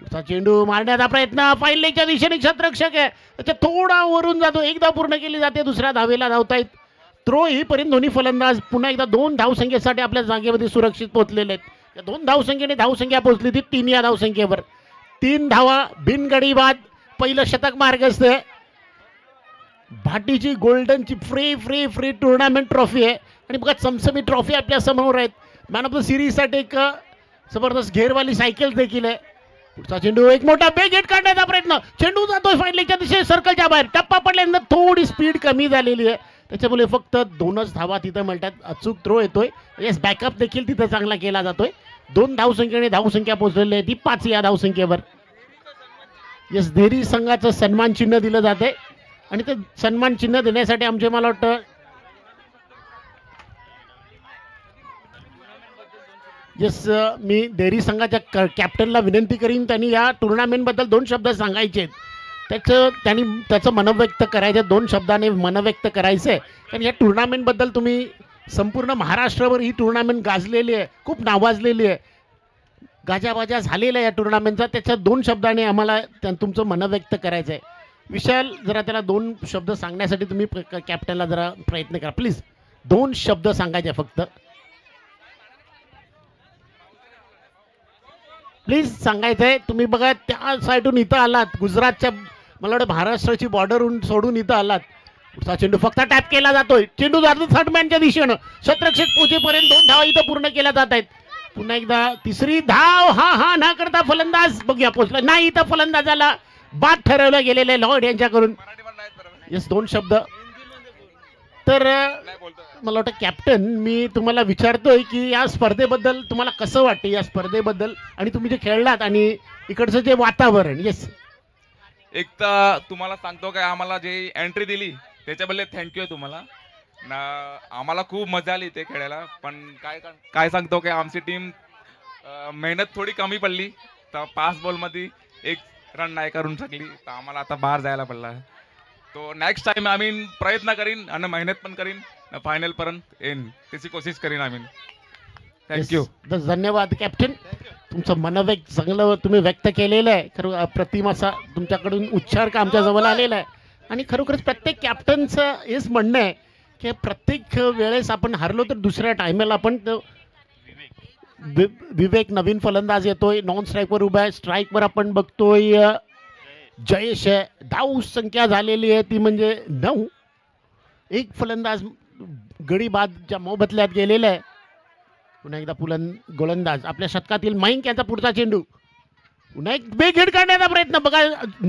पुढचा चेंडू मारण्याचा प्रयत्न फाईल लेगच्या दिशेने क्षेत्ररक्षक आहे त्याच्या थोडा वरून जातो. एकदा पूर्ण केली जाते, दुसऱ्या धावेला धावतायत. थ्रो येईपर्यंत दोन्ही फलंदाज पुन्हा एकदा 2 धावसंख्येसाठी आपल्या जागेमध्ये सुरक्षित पोहोचलेले आहेत. या 2 धावसंख्येने धावसंख्या पोहोचली ती 3 या धावसंख्येवर. 3 धावा बिनगडी बाद. पहिलं शतक मार्गस्थ आहे. भाटीची गोल्डनची free free free tournament trophy आहे आणि बघा चमचमी ट्रॉफी आपल्या समोर आहेत. मॅन ऑफ द सिरीजसाठी एक जबरदस्त घेरवाली सायकल देखील आहे. पुढचा चेंडू एक मोठा बेग हिट काढण्याचा प्रयत्न. चेंडू जातोय फाईन लेगच्या दिशेने सर्कलच्या बाहेर. टप्पा पडल्यानंतर थोडी स्पीड कमी झालेली आहे त्याच्यामुळे फक्त 2च धावा तिथं मिळतात. अचूक थ्रो येतोय. येस बॅकअप देखील तिथं चांगला केला जातोय. 2 धावसंख्येने धावसंख्या पोहोचलेली आहे ती 5 या धावसंख्येवर. येस देरी संघाचं सन्मान चिन्ह दिलं जाते आणि ते सन्मान चिन्ह देण्यासाठी आमचे मला वाटतं येस मी देरी संघाच्या कॅप्टनला विनंती करीन त्यांनी या टुर्नामेंटबद्दल 2 शब्द सांगायचे. त्यांनी त्याचं मन व्यक्त करायचं 2 शब्दाने मन व्यक्त करायचं आहे. कारण या टुर्नामेंटबद्दल तुम्ही संपूर्ण महाराष्ट्रावर ही टुर्नामेंट गाजलेली आहे, खूप नावाजलेली आहे, गाजाबाजा झालेला आहे या टुर्नामेंटचा. त्याच्या 2 शब्दाने आम्हाला तुमचं मन व्यक्त करायचं आहे. विशाल जरा त्याला 2 शब्द सांगण्यासाठी तुम्ही कॅप्टनला जरा प्रयत्न करा प्लीज. 2 शब्द सांगायचे फक्त प्लीज सांगायचं आहे. तुम्ही बघा त्या साईडून इथं आलात, गुजरातच्या मला वाटतं महाराष्ट्राची बॉर्डरहून सोडून इथं आलात. पुढचा चेंडू फक्त टॅप केला जातोय. चेंडू जातो थर्डमॅनच्या दिशेनं. क्षेत्ररक्षक पोहोचेपर्यंत 2 धावा इथं पूर्ण केल्या जात आहेत. पुन्हा एकदा तिसरी धाव. हा ना करता फलंदाज बघूया पोहोचला नाही. इथं फलंदाजाला बाद ठरवलं गेलेले लॉर्ड यांच्याकडून. येस 2 शब्द. तर मला वाटतं कॅप्टन मी तुम्हाला विचारतोय की या स्पर्धेबद्दल तुम्हाला कसं वाटतं या स्पर्धेबद्दल आणि तुम्ही जे खेळलात आणि इकडचं जे वातावरण. येस एक तर तुम्हाला सांगतो काय आम्हाला जे एंट्री दिली त्याच्याबद्दल थँक्यू आहे तुम्हाला ना. आम्हाला खूप मजा आली ते खेळायला. पण काय सांगतो काय आमची टीम मेहनत थोडी कमी पडली तर 5 बॉलमध्ये 1 रन नाही करून शकली तर आम्हाला आता बाहेर जायला पडला. तो नेक्स्ट टाइम आम्ही प्रयत्न करीन आणि मेहनत पण करीन फायनल पर्यंत येईन त्याची कोशिश करीन आम्ही. थँक्यू. धन्यवाद कॅप्टन. तुमचं मन चांगलं तुम्ही व्यक्त केलेलं आहे. खरं अप्रतिम असा तुमच्याकडून उच्चार का आमच्या जवळ आलेला आहे आणि खरोखरच प्रत्येक कॅप्टनचं हेच म्हणणं आहे की प्रत्येक वेळेस आपण हरलो तर दुसऱ्या टायमाला आपण विवेक नवीन फलंदाज येतोय, नॉन स्ट्राईकवर उभा आहे. स्ट्राईकवर आपण बघतोय जयेश आहे. धाव संख्या झालेली आहे ती म्हणजे 9. एक फलंदाज गडी बादच्या मोबदल्यात गेलेला आहे. पुन्हा एकदा गोलंदाज आपल्या शतकातील मयंक यांचा पुढचा चेंडू. पुन्हा एक बेग हिट काढण्याचा प्रयत्न. बघा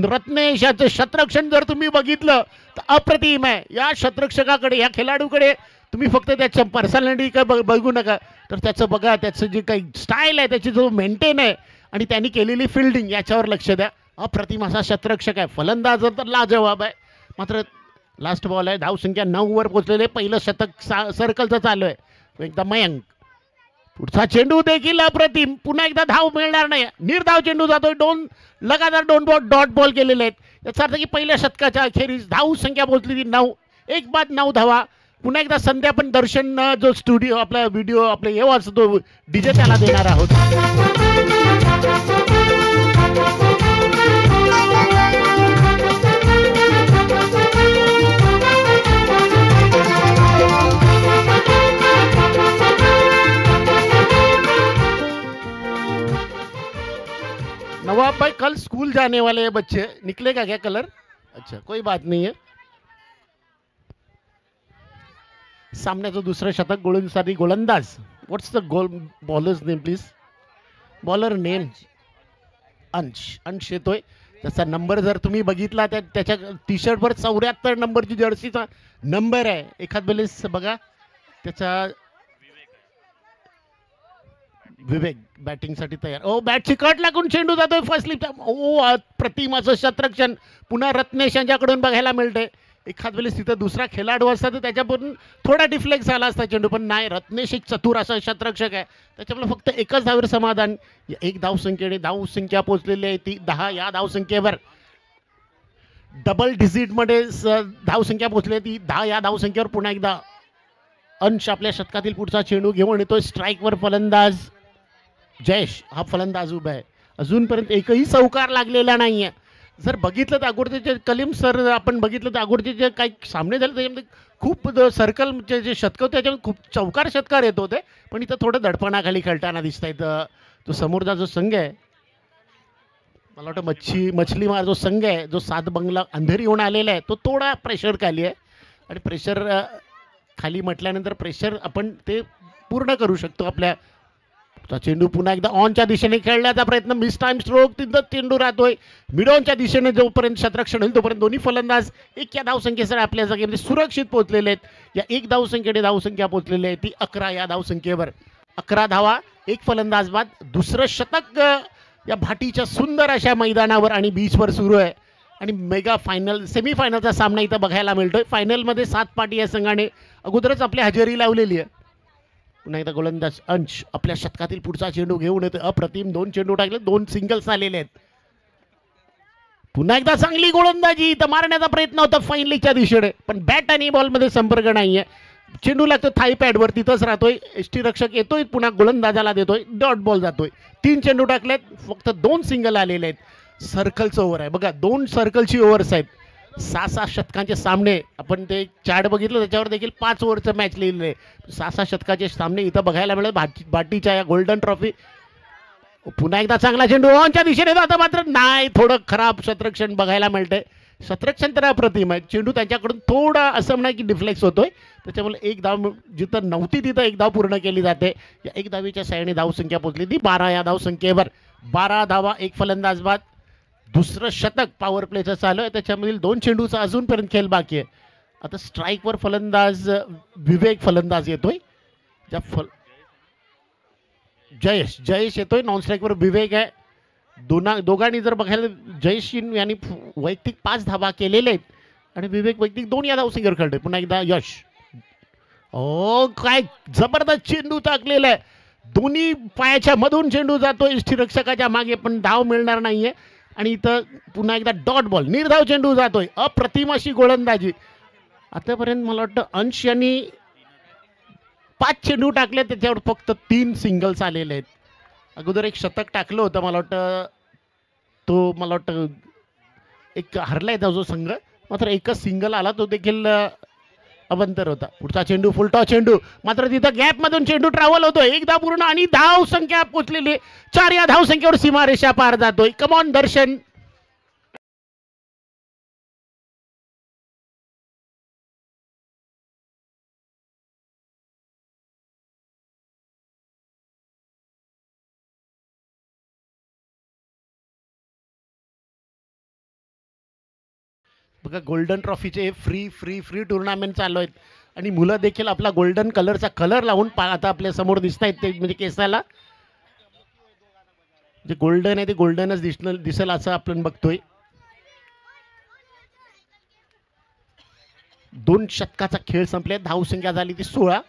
रत्नेश याचं शतरक्षण जर तुम्ही बघितलं तर अप्रतिम आहे. या शतरक्षकाकडे या खेळाडूकडे तुम्ही फक्त त्याच्या पर्सनॅलिटी काय बघू नका तर त्याचं बघा त्याचं जे काही स्टाईल आहे त्याची जो मेंटेन आहे आणि त्यांनी केलेली फिल्डिंग याच्यावर लक्ष द्या. अप्रतिम असा शतरक्षक आहे. फलंदाज तर लाजवाब आहे. मात्र लास्ट बॉल आहे. धावसंख्या 9 वर पोहोचलेले. पहिलं शतक सर्कलचं चालू आहे. एकदा मयंक. पुढचा चेंडू देखील अप्रतिम. पुन्हा एकदा धाव मिळणार नाही. निर्धाव चेंडू जातोय. लगातार 2 डॉट बॉल केलेले आहेत. याचा अर्थ की पहिल्या शतकाच्या अखेरीस धाव संख्या पोहोचली ती 9. 1 बाद 9 धावा. पुन्हा एकदा संध्या पण दर्शन जो स्टुडिओ आपला व्हिडिओ आपला हे असतो डीजे त्याला देणार आहोत. नवाब भाई कल स्कूल जाने वाले हैं बच्चे, निकलेगा क्या कलर? अच्छा कोई बात नहीं है. सामन्याचं दुसरं शतक गोळींसाठी गोलंदाज. What's the bowlers name please? Bowler name Ansh येतोय. त्याचा नंबर जर तुम्ही बघितला त्याच्या टी शर्टवर 74 नंबरची जर्सीचा नंबर आहे. एखाद वेळेस बघा त्याचा विवेक बॅटिंगसाठी तयार. ओ बॅटची कट लागून चेंडू जातोय फर्स्ट स्लिप. ओ प्रतिम असं शतरक्षण पुन्हा रत्नेश यांच्याकडून बघायला मिळते. एखाद वेळेस तिथं दुसरा खेळाडू असता तर त्याच्याकडून थोडा डिफ्लेक्ट झाला असता चेंडू पण नाही. रत्नेश एक चतुर असा शतरक्षक आहे त्याच्यामुळे फक्त 1च धावेवर समाधान. 1 धावसंख्येने धावसंख्या पोहोचलेली आहे ती 10. या धावसंख्येवर डबल डिजिटमध्ये धावसंख्या पोहोचली ती 10. या धावसंख्येवर पुन्हा एकदा अंश आपल्या शतकातील पुढचा चेंडू घेऊन येतोय. स्ट्राईकवर फलंदाज जयेश हा फलंदाज उभा आहे. अजूनपर्यंत एकही चौकार लागलेला नाहीये. जर बघितलं तर अगोदरचे कलीम सर आपण बघितलं तर अगोदरचे जे काही सामने झाले त्याच्यामध्ये खूप सर्कलचे जे शतक होते त्याच्यामध्ये खूप चौकार षटकार येत होते, पण इथं थोडं दडपणाखाली खेळताना दिसत आहेत. तो समोरचा जो संघ आहे, मला वाटतं मछलीमार जो संघ आहे, जो 7 बंगला अंधेरी होऊन आलेला आहे, तो थोडा प्रेशर खाली आहे. आणि प्रेशर खाली म्हटल्यानंतर प्रेशर आपण ते पूर्ण करू शकतो. आपल्या चेंडू पुन्हा एकदा ऑनच्या दिशेने खेळण्याचा प्रयत्न, मिस टाइम स्ट्रोक, तिथं चेंडू राहतोय मिड ऑनच्या दिशेने. जोपर्यंत क्षेत्ररक्षण होईल तोपर्यंत दोन्ही फलंदाज एक या धावसंख्येसह आपल्या जागेमध्ये सुरक्षित पोहोचलेले आहेत. या एक धावसंख्येने धावसंख्या पोहोचलेली आहे ती 11 या धावसंख्येवर. 11 धावा, एक फलंदाज बाद. दुसरं शतक या भाटीच्या सुंदर अशा मैदानावर आणि बीचवर सुरू आहे. आणि मेगा फायनल सेमीफायनलचा सामना इथं बघायला मिळतोय. फायनलमध्ये 7 पाटी या संघाने अगोदरच आपली हजेरी लावलेली आहे. पुन्हा एकदा गोलंदाज अंश आपल्या शतकातील पुढचा चेंडू घेऊन येतो. अप्रतिम 2 चेंडू टाकले, 2 सिंगल्स आलेले आहेत. पुन्हा एकदा चांगली गोलंदाजी इथं मारण्याचा प्रयत्न होता फाईनलीच्या दिशेने, पण बॅट आणि बॉलमध्ये संपर्क नाहीये. चेंडू लागतो थाई पॅडवर, तिथंच राहतोय. एसटी रक्षक येतोय, पुन्हा गोलंदाजाला देतोय, डॉट बॉल जातोय. 3 चेंडू टाकलेत, फक्त 2 सिंगल आलेले आहेत. सर्कलचं ओव्हर आहे बघा, 2 सर्कलची ओव्हर्स आहेत. 6-6 षटकांचे सामने, आपण ते चार्ट बघितलं त्याच्यावर देखील 5 ओव्हरचं मॅच लिहिलेलं आहे. 6-6 षटकाचे सामने इथं बघायला मिळेल भाटीच्या या गोल्डन ट्रॉफी. पुन्हा एकदा चांगला चेंडू ऑनच्या दिशेने जातो, मात्र नाही, थोडं खराब क्षेत्ररक्षण बघायला मिळतंय. क्षेत्ररक्षण तर अप्रतिम आहे, चेंडू त्यांच्याकडून थोडा असं म्हणा की डिफ्लेक्स होतोय, त्याच्यामुळे एक धाव जिथं नव्हती तिथं एक धाव पूर्ण केली जाते. या एक धावीच्या साहाय्याने धावसंख्या पोहोचली ती 12 या धावसंख्येवर. 12 धावा, एक फलंदाज बाद. दुसरं शतक पॉवर प्लेचं चालू आहे, त्याच्यामधील 2 चेंडूचा अजूनपर्यंत खेळ बाकी आहे. आता स्ट्राईकवर फलंदाज विवेक फलंदाज येतोय. जयेश येतोय. नॉन स्ट्राईकवर विवेक आहे. दोघांनी जर बघायला जयेश यांनी वैयक्तिक 5 धावा केलेले आहेत आणि विवेक वैयक्तिक 2 या धावसंख्येवर खेळतोय. पुन्हा एकदा यश, ओ काय जबरदस्त चेंडू टाकलेला आहे, दोन्ही पायाच्या मधून चेंडू जातोय यष्टीरक्षकाच्या मागे, पण धाव मिळणार नाहीये. आणि इथं पुन्हा एकदा डॉट बॉल, निर्धाव चेंडू जातोय. अप्रतिम अशी गोलंदाजी. आतापर्यंत मला वाटतं अंश यांनी 5 चेंडू टाकले, त्याच्यावर फक्त 3 सिंगल्स आलेले आहेत. अगोदर एक शतक टाकलं होतं, मला वाटतं एक हरलाय जो संघ, मात्र एकच सिंगल आला, तो देखील अवंतर होता. पुढचा चेंडू फुलटॉस चेंडू, मात्र तिथं गॅप मधून चेंडू ट्रॅव्हल होतोय. एक धाव पूर्ण आणि धाव संख्या पोचलेली 4 या धावसंख्येवर सीमारेषा पार जातोय. कमॉन दर्शन. बघा गोल्डन ट्रॉफीचे फ्री फ्री फ्री टुर्नामेंट चालू आहेत आणि मुलं देखील आपला गोल्डन कलरचा कलर लावून आता आपल्या समोर दिसत आहेत. ते म्हणजे केसाला जे गोल्डन आहे ते गोल्डनच दिसेल असं आपण बघतोय. 2 षटकाचा खेळ संपले, धावसंख्या झाली ती 16.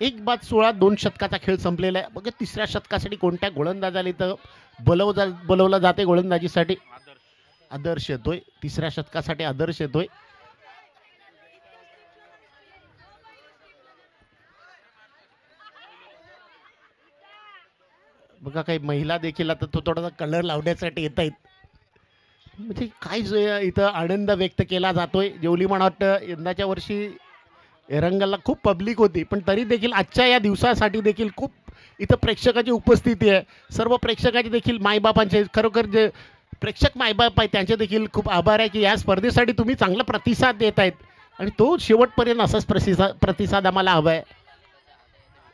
एक बाद 16, 2 षटकाचा खेळ संपलेला आहे. बघा तिसऱ्या षटकासाठी कोणत्या गोलंदाजाला इथं बोलवलं जाते गोलंदाजीसाठी. आदर्श येतोय, तिसऱ्या षटकासाठी आदर्श येतोय. बघा काही महिला देखील आता तो थोडासा कलर लावण्यासाठी येत आहेत. म्हणजे काय इथं आनंद व्यक्त केला जातोय. जेवली मला वाटतं यंदाच्या वर्षी एरंगलला खूप पब्लिक होती, पण तरी देखील आजच्या या दिवसासाठी देखील खूप इथं प्रेक्षकाची उपस्थिती आहे. सर्व प्रेक्षकाचे देखील मायबापांचे, खरोखर जे प्रेक्षक मायबाप आहेत त्यांचे देखील खूप आभार आहे की या स्पर्धेसाठी तुम्ही चांगला प्रतिसाद देत आहेत आणि तो शेवटपर्यंत असाच प्रतिसाद आम्हाला हवा आहे.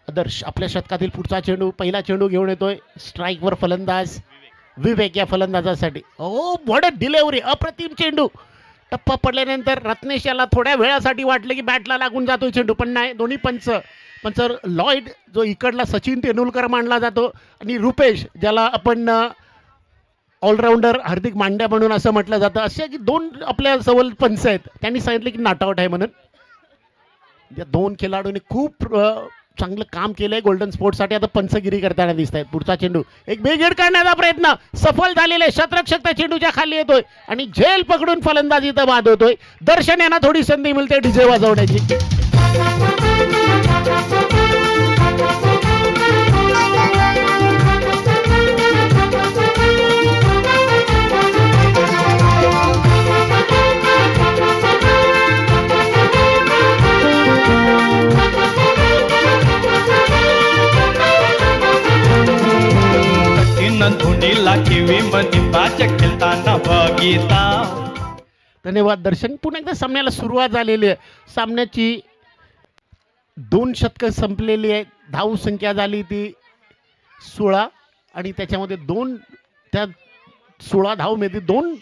आदर्श आपल्या शतकातील पुढचा चेंडू, पहिला चेंडू घेऊन येतोय. स्ट्राईकवर फलंदाज विवेक या फलंदाजासाठी. ओ व्हॉट अ डिलिव्हरी, अप्रतिम चेंडू. टप्पा पडल्यानंतर रत्नेश याला थोड्या वेळासाठी वाटलं की बॅटला लागून जातोय चेंडू, पण नाही. दोन्ही पंच लॉईड जो इकडला सचिन तेंडुलकर मानला जातो आणि रुपेश ज्याला आपण ऑलराऊंडर हार्दिक मांड्या म्हणून असं म्हटलं जातं, असे की 2 आपल्या सवल पंच आहेत. त्यांनी सांगितलं की नॉट आउट आहे म्हणून. या 2 खेळाडूंनी खूप चांगलं काम केलंय गोल्डन स्पोर्ट्ससाठी. आता पंचगिरी करताना दिसत आहेत. पुढचा चेंडू एक बेगेड काढण्याचा प्रयत्न सफल झालेला आहे. क्षेत्ररक्षक त्या चेंडूच्या खाली येतोय आणि झेल पकडून फलंदाजी इथं बाद होतोय. दर्शन यांना थोडी संधी मिळते डीजे वाजवण्याची. निंबाच्या खेळताना बघिता. धन्यवाद दर्शन. पुन्हा एकदा सामन्याला सुरुवात झालेली आहे. सामन्याची 2 शतकं संपलेली आहेत. धाव संख्या झाली ती 16 आणि त्याच्यामध्ये त्या 16 धावमध्ये 2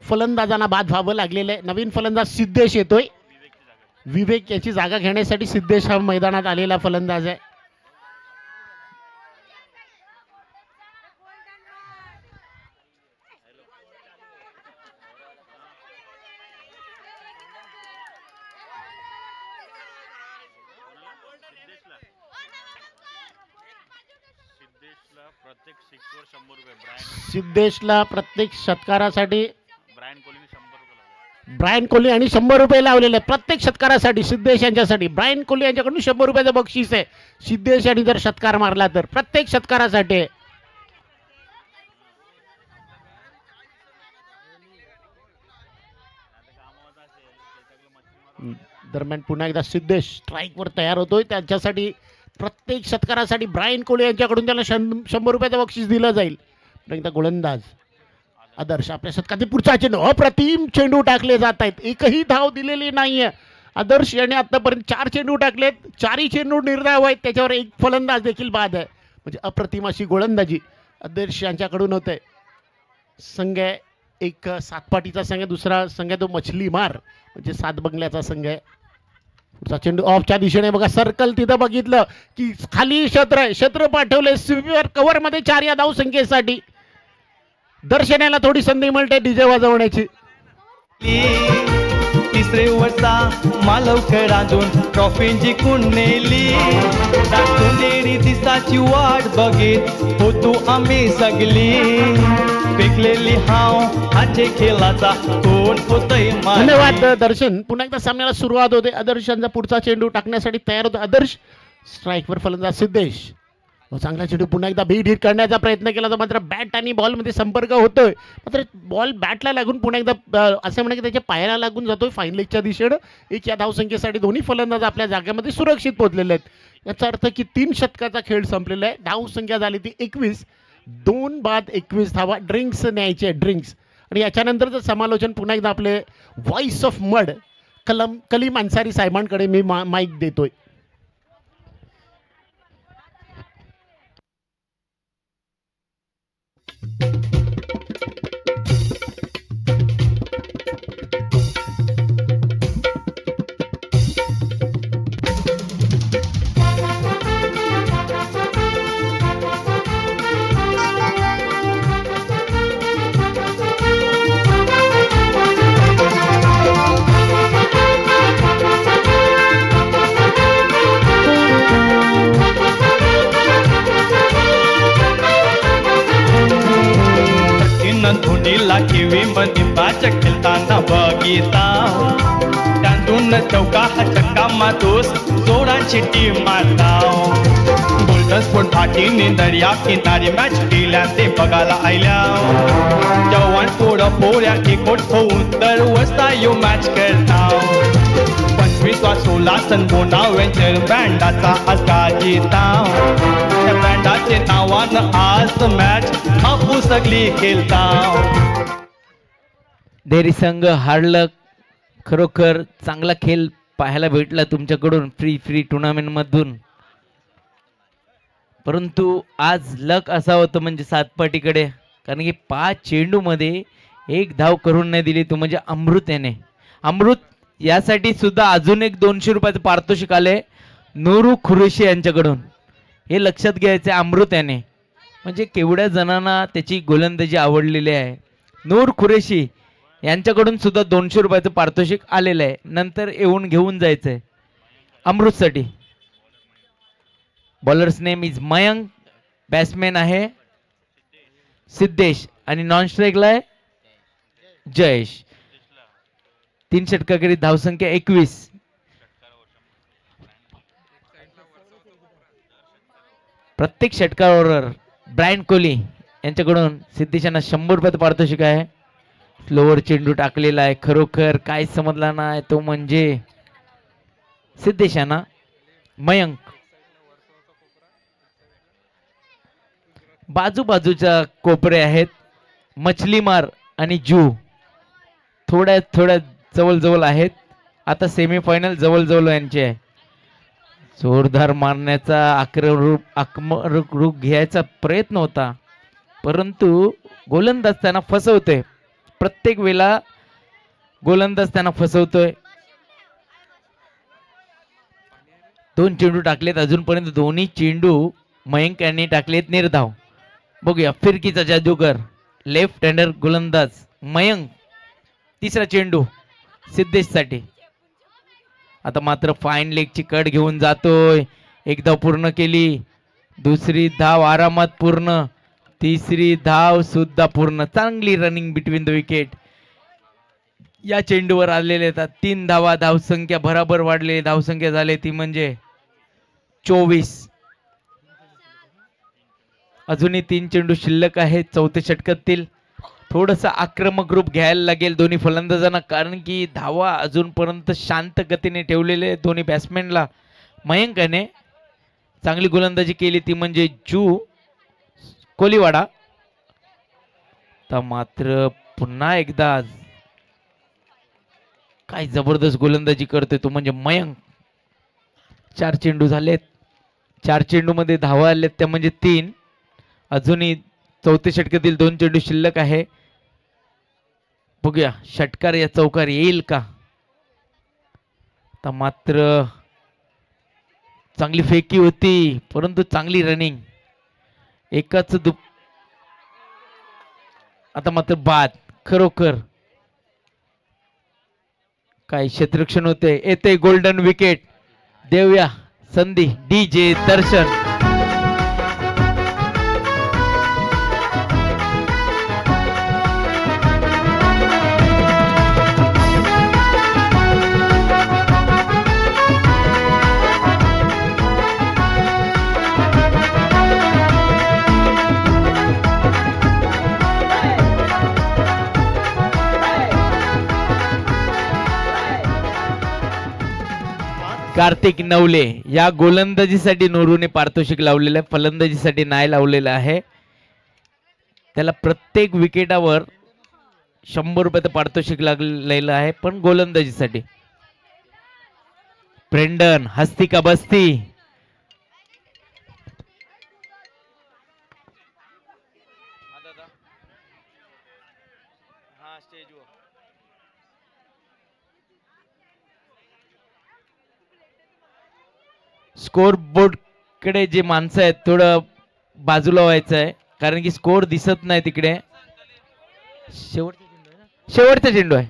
फलंदाजांना बाद व्हावं लागलेलं आहे. नवीन फलंदाज सिद्धेश येतोय. विवेक याची जागा घेण्यासाठी सिद्धेश हा मैदानात आलेला फलंदाज आहे. सिद्धेशला प्रत्येक षटकारासाठी ब्रायन कोहली आणि 100 रुपये लावलेले प्रत्येक षटकारासाठी. सिद्धेश यांच्यासाठी ब्रायन कोहली यांच्याकडून 100 रुपयाचं बक्षीस आहे. सिद्धेश यांनी जर षटकार मारला तर प्रत्येक षटकारासाठी. दरम्यान पुन्हा एकदा सिद्धेश स्ट्राईकवर तयार होतोय. त्यांच्यासाठी प्रत्येक षटकारासाठी ब्रायन कोहली यांच्याकडून त्याला 100 रुपयाचं बक्षीस दिलं जाईल. एकदा गोलंदाज आदर्श आपल्या षटकातील पुढचा चेंडू. अप्रतिम चेंडू टाकले जात आहेत. एकही धाव दिलेली नाहीये. आदर्श याने आतापर्यंत 4 चेंडू टाकलेत. 4ही चेंडू निर्धाव आहेत. त्याच्यावर एक फलंदाज देखील बाद आहे. म्हणजे अप्रतिम अशी गोलंदाजी आदर्श यांच्याकडून होते. संघ आहे एक 7 पाटीचा संघ आहे. दुसरा संघ आहे तो मछली मार म्हणजे 7 बंगल्याचा संघ आहे. पुढचा चेंडू ऑफच्या दिशेने बघा. सर्कल तिथं बघितलं की खाली क्षेत्र आहे. क्षेत्र पाठवले स्वीपर कव्हर मध्ये 4 या धाव संख्येसाठी. दर्शनाला थोडी संधी मिळते डीजे वाजवण्याची. तिसरे वर्षा मालवकर अजून ट्रॉफी जिंकून नेली. सोनेरी दिसाची वाट बघित होतो आम्ही सगळी. पेकलेली हाव आजचे खेळाचा कोण होतय. धन्यवाद दर्शन. पुन्हा एकदा सामन्याला सुरुवात होते. आदर्शांचा पुढचा चेंडू टाकण्यासाठी तयार होतो. आदर्श स्ट्राईकवर फलंदाज सिद्धेश. चांगला चेंडू पुन्हा एकदा बीट हिट करण्याचा प्रयत्न केला तर मात्र बॅट आणि बॉलमध्ये संपर्क होतोय. मात्र बॉल बॅटला लागून पुन्हा एकदा असं म्हणा की त्याच्या पायाला लागून जातोय फाईन लेगच्या दिशेनं. 1 या धावसंख्येसाठी दोन्ही फलंदाज आपल्या जागेमध्ये सुरक्षित पोहोचलेले आहेत. याचा अर्थ की 3 षटकाचा खेळ संपलेला आहे. धावसंख्या झाली ती 21. 2 बाद 21 धावा. ड्रिंक्स न्यायचे ड्रिंक्स. आणि याच्यानंतरचं समालोचन पुन्हा एकदा आपले voice of mud Kaleem Ansari साहेबांकडे मी माईक देतोय. धोनीला किवी निंबाच्या खेळताना बघिता. त्यातून चौका हा चक्का मातोस जोराची टीम मारता. गोल्डन स्पोर्ट पाटीने दर्या किनारी मॅच केल्या ते बघायला आल्या. जवान पोरं पोऱ्या एकवट होऊन दर वाजता यो मॅच करता. 25वा 16 सन बोना वेंचर बँडाचा आज गाजिता. त्या बँडाचे नावानं आज मॅच आपू सगळी खेळता. डेरी संघ हारलं. खरोखर चांगला खेळ पाहायला भेटला तुमच्याकडून फ्री टुर्नामेंट मधून. परंतु आज लक असा होतं म्हणजे 7 पाटीकडे. कारण की 5 चेंडू मध्ये 1 धाव करून नाही दिली तो म्हणजे अमृत याने. अमृत यासाठी सुद्धा अजून एक 200 रुपयाचं पारितोषिक आले नूरू खुरेशी यांच्याकडून. हे लक्षात घ्यायचे अमृत याने. म्हणजे केवढ्या जणांना त्याची गोलंदाजी आवडलेली आहे. नूर खुरेशी यांच्याकडून सुद्धा 200 रुपयाचं पारितोषिक आलेलं आहे. नंतर येऊन घेऊन जायचंय अमृतसाठी. Bowlers name is Mayank. Batsman आहे सिद्धेश आणि नॉन स्ट्राईकला आहे जयेश. 3 षटकाकरी धावसंख्या 21. प्रत्येक षटकावर ब्रायन कोहली यांच्याकडून सिद्धेशांना 100 रुपयाचं पारितोषिक आहे. स्लोवर चेंडू टाकलेला आहे. खरोखर काय समजला नाही तो म्हणजे सिद्धेशांना. मयंक बाजूबाजूच्या कोपरे आहेत मछलीमार आणि जू थोड्या थोड्या जवळ आहेत. आता सेमीफायनल जवळ यांचे आहे. जोरदार मारण्याचा आक्रमक रूप घ्यायचा प्रयत्न होता, परंतु गोलंदाज त्यांना फसवतोय. प्रत्येक वेळेला गोलंदाज त्यांना फसवतोय. 2 चेंडू टाकलेत अजूनपर्यंत. दोन्ही चेंडू मयंक यांनी टाकलेत निर्धाव. बघूया फिरकीचा जादूगर लेफ्ट हँडर गोलंदाज मयंक. तिसरा चेंडू सिद्धेश साठी. आता मात्र फाईन लेगची कट घेऊन जातोय. एक धाव पूर्ण केली. दुसरी धाव आरामात पूर्ण. तिसरी धाव सुद्धा पूर्ण. चांगली रनिंग बिटवीन द विकेट. या चेंडूवर आलेले आहेत 3 धावा. धावसंख्या बराबर वाढले. धावसंख्या झाली ती म्हणजे 24. अजूनही 3 चेंडू शिल्लक आहेत चौथ्या षटकातील. थोडंसं आक्रमक रूप घ्यायला लागेल दोन्ही फलंदाजांना, कारण की धावा अजूनपर्यंत शांत गतीने ठेवलेले दोन्ही बॅट्समॅनला. मयंकाने चांगली गोलंदाजी केली ती म्हणजे जू कोलीवाडा. तर मात्र पुन्हा एकदा काय जबरदस्त गोलंदाजी करतोय तो म्हणजे मयंक. 4 चेंडू झालेत. 4 चेंडू मध्ये धावा आलेत त्या म्हणजे 3. अजूनही चौथ्या षटकातील 2 चेंडू शिल्लक आहे. बघूया षटकार या चौकार येईल का. तर मात्र चांगली फेकी होती, परंतु चांगली रनिंग. एकाच आता मात्र बाद. खरोखर काय क्षेत्ररक्षण होते. येते गोल्डन विकेट. देऊया संधी डीजे दर्शन. कार्तिक नवले या गोलंदाजीसाठी नोरूने पारितोषिक लावलेलं आहे. फलंदाजीसाठी नाही लावलेलं आहे. त्याला प्रत्येक विकेटावर 100 रुपयाचं पारितोषिक लागलेलं आहे, पण गोलंदाजीसाठी. ब्रेंडन हस्ती का बस्ती. स्कोर बोर्ड कडे जे माणसं आहेत थोडं बाजूला व्हायचं आहे, कारण की स्कोर दिसत नाही तिकडे. शेवटचा चेंडू आहे.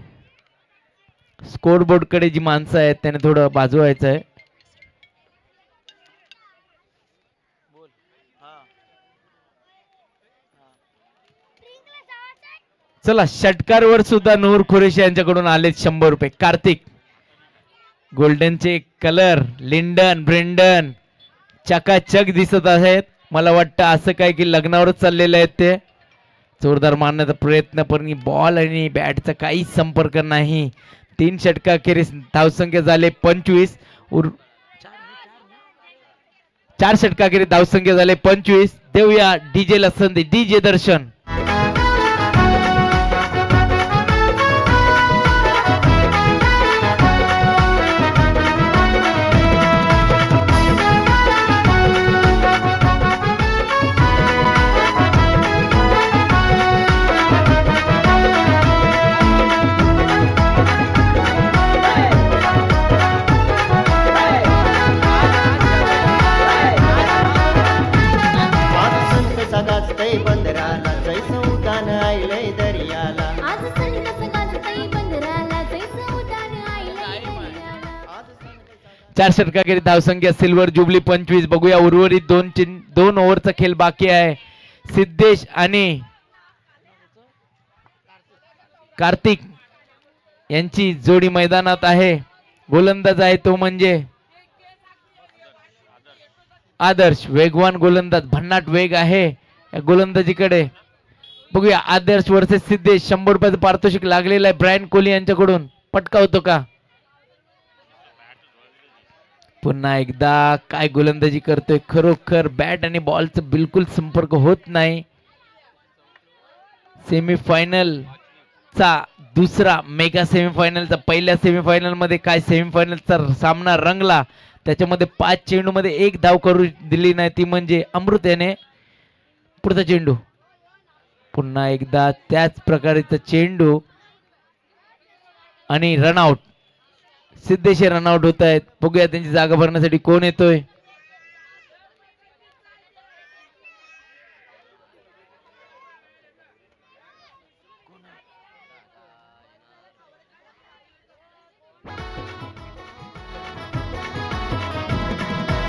स्कोर बोर्ड कडे जी माणसं आहेत त्याने थोडं बाजू व्हायचं आहे. चला षटकारवर सुद्धा नूर खुरेशी यांच्याकडून आले 100 रुपये. कार्तिक गोल्डनचे कलर लिंडन ब्रेंडन चकाचक दिसत आहेत. मला वाटतं असं काय की लग्नावरच चाललेलं आहे ते. जोरदार मारण्याचा प्रयत्न, पण बॉल आणि बॅटचा काहीच संपर्क नाही. 3 षटकाखेरीस धावसंख्या झाले 25. 4 षटकाखेरीस धावसंख्या झाले 25. देऊया डीजे ला संधी. डीजे दर्शन. चार षटकाखेरीस धावसंख्या सिल्वर जुबली 25. बघूया उर्वरित 2 ओव्हरचा खेळ बाकी आहे. सिद्धेश आणि कार्तिक यांची जोडी मैदानात आहे. गोलंदाज आहे तो म्हणजे आदर्श. वेगवान गोलंदाज, भन्नाट वेग आहे या गोलंदाजीकडे. बघूया आदर्श वर्सेस सिद्धेश. 100 रुपयाचं पारितोषिक लागलेलं आहे ब्रायन कोहली यांच्याकडून. पटकावतो का. पुन्हा एकदा काय गोलंदाजी करतोय. खरोखर बॅट आणि बॉलचा बिलकुल संपर्क होत नाही. सेमीफायनलचा दुसरा मेगा सेमीफायनलचा पहिल्या सेमीफायनल मध्ये काय सेमीफायनलचा सामना रंगला त्याच्यामध्ये 5 चेंडूमध्ये 1 धाव करू दिली नाही ती म्हणजे अमृत याने. पुढचा चेंडू पुन्हा एकदा त्याच प्रकारचा चेंडू आणि रनआउट. सिद्धेशी रनआउट होत आहेत. बघूया त्यांची जागा भरण्यासाठी कोण येतोय.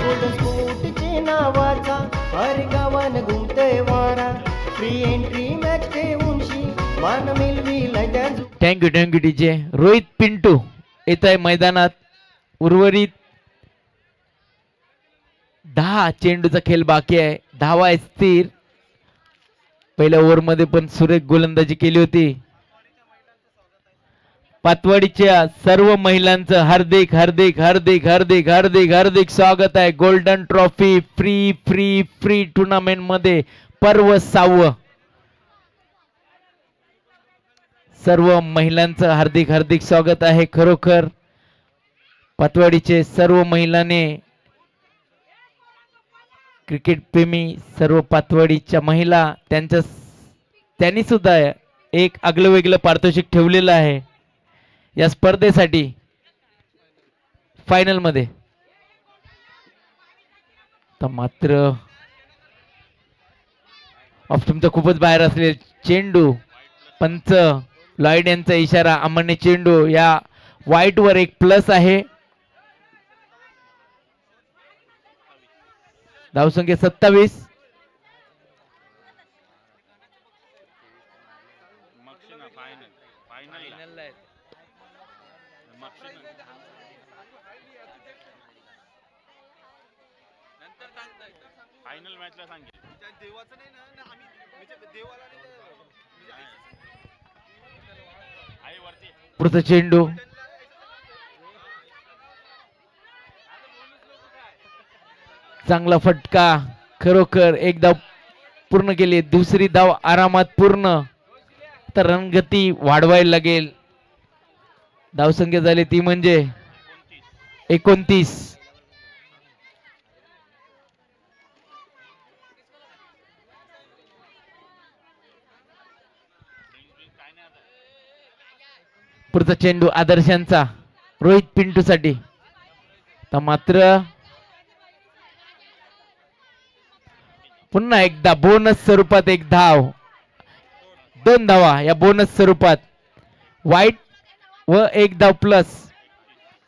स्पोर्टचे नावाचा हर गावान घुमतय वारा फ्री एंट्री मॅच उंशी मान मिळविलाय त्या थँक्यू डीजे. रोहित पिंटू येत आहे मैदानात. उर्वरित 10 चेंडूचा खेळ बाकी आहे. धावा स्थिर. पहिल्या ओव्हर मध्ये पण सुरेख गोलंदाजी केली होती. पातवाडीच्या सर्व महिलांचं हार्दिक हार्दिक हार्दिक हार्दिक हार्दिक हार्दिक स्वागत आहे golden trophy free free free tournament मध्ये. पर्व 6. सर्व महिलांचं हार्दिक हार्दिक स्वागत आहे. खरोखर पातवाडीचे सर्व महिलांनी क्रिकेट प्रेमी सर्व पातवाडीच्या महिला त्यांनी सुद्धा एक आगलं वेगळं पारितोषिक ठेवलेलं आहे या स्पर्धेसाठी फायनल मध्ये. तर मात्र ऑफ तुमचा खूपच बाहेर असलेले चेंडू पंच लॉइड यांचा इशारा अमान्य चेंडू. या व्हाईट वर एक प्लस आहे. धावसंख्या 27. पुढचा चेंडू चांगला फटका. खरोखर एक धाव पूर्ण केली. दुसरी धाव आरामात पूर्ण. तर रणगती वाढवायला लागेल. धावसंख्या झाली ती म्हणजे 29. पुढचा चेंडू आदर्शांचा रोहित पिंटू साठी. तर मात्र पुन्हा एकदा बोनस स्वरूपात 1 धाव. 2 धावा या बोनस स्वरूपात. वाईट व 1 धाव प्लस.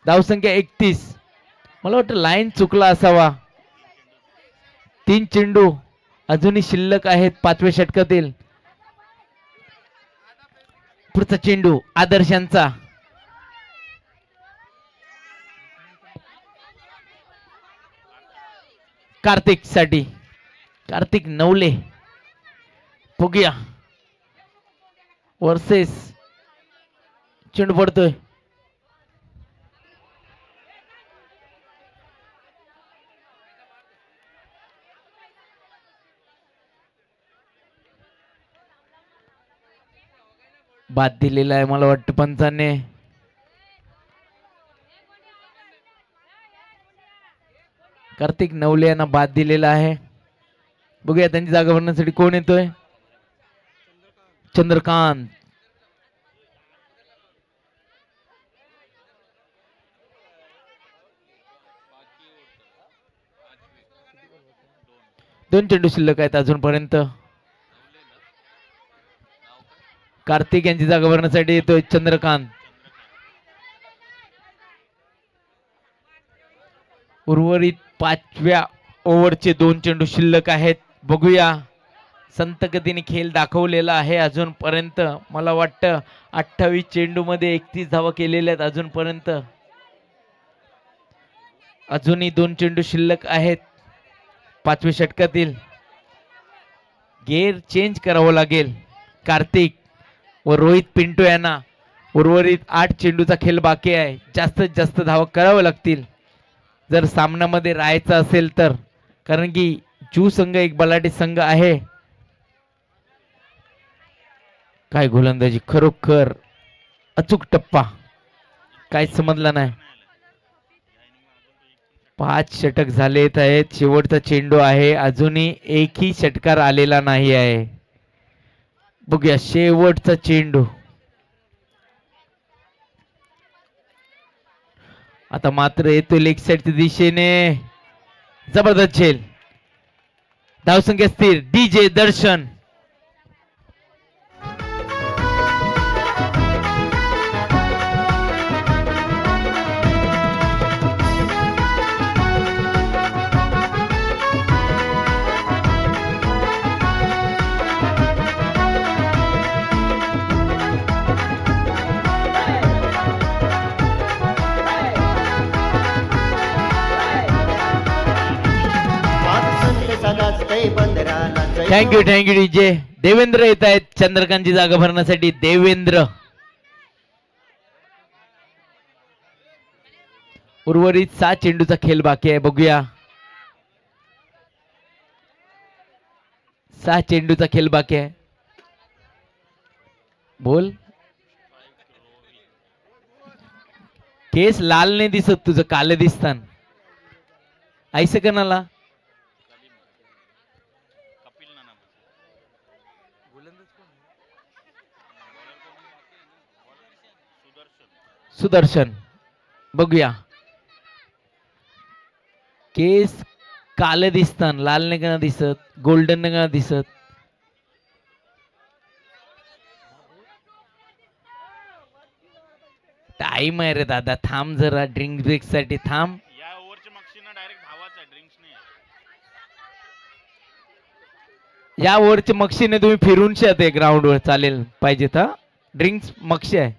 धावसंख्या 31. मला वाटतं लाईन चुकला असावा. 3 चेंडू अजूनही शिल्लक आहेत 5व्या षटकातील. पुढचा चेंडू आदर्शांचा. कार्तिक साठी. कार्तिक नवले. बघूया वर्सेस चेंडू पडतोय. बाद दिलेला आहे मला वाटतं पंचाने. कार्तिक नवले यांना बाद दिलेला आहे. बघूया त्यांची जागा भरण्यासाठी कोण येतोय. चंद्रकांत. दोन चेंडू शिल्लक आहेत अजूनपर्यंत. कार्तिक यांची जागा भरण्यासाठी येतोय चंद्रकांत. उर्वरित 5व्या ओव्हरचे 2 चेंडू शिल्लक आहेत. बघूया संत गतीने खेळ दाखवलेला आहे अजूनपर्यंत. मला वाटतं 28 चेंडू मध्ये 31 धावा केलेल्या आहेत अजूनपर्यंत. अजूनही 2 चेंडू शिल्लक आहेत 5व्या षटकातील. गेअर चेंज करावं लागेल कार्तिक व रोहित पिंटू यांना. उर्वरित 8 चेंडूचा खेळ बाकी आहे. जास्तीत जास्त धावा कराव्या लागतील जर सामन्यामध्ये राहायचं असेल तर. कारण की जू संघ एक बलाढ्य संघ आहे. काय गोलंदाजी, खरोखर अचूक टप्पा, काय समजला नाही. 5 षटक झालेत आहेत. शेवटचा चेंडू आहे, अजूनही एकही षटकार आलेला नाही आहे. बघूया शेवटचा चेंडू. आता मात्र येतो लेग साईडच्या दिशेने, जबरदस्त झेल. धावसंख्या स्थिर. DJ Darshan. Thank you thank you DJ. Devendra येत आहेत चंद्रकांतची जागा भरण्यासाठी. देवेंद्र. उर्वरित 7 चेंडूचा खेळ बाकी आहे. बघूया 6 चेंडूचा खेळ बाकी आहे. बोल. केस लाल नाही दिसत तुझं, काले दिसतान. ऐसे कणाला सुदर्शन. बघूया केस काले दिसतान, लाल नाही का दिसत, गोल्डन नाही का दिसत. टाइम आहे रे दादा, थांब जरा. ड्रिंक ब्रेक साठी थांब. या ओव्हरचे मक्षीने तुम्ही फिरून शकते ग्राउंड वर, चालेल पाहिजे तर. ड्रिंक्स मक्षी आहे.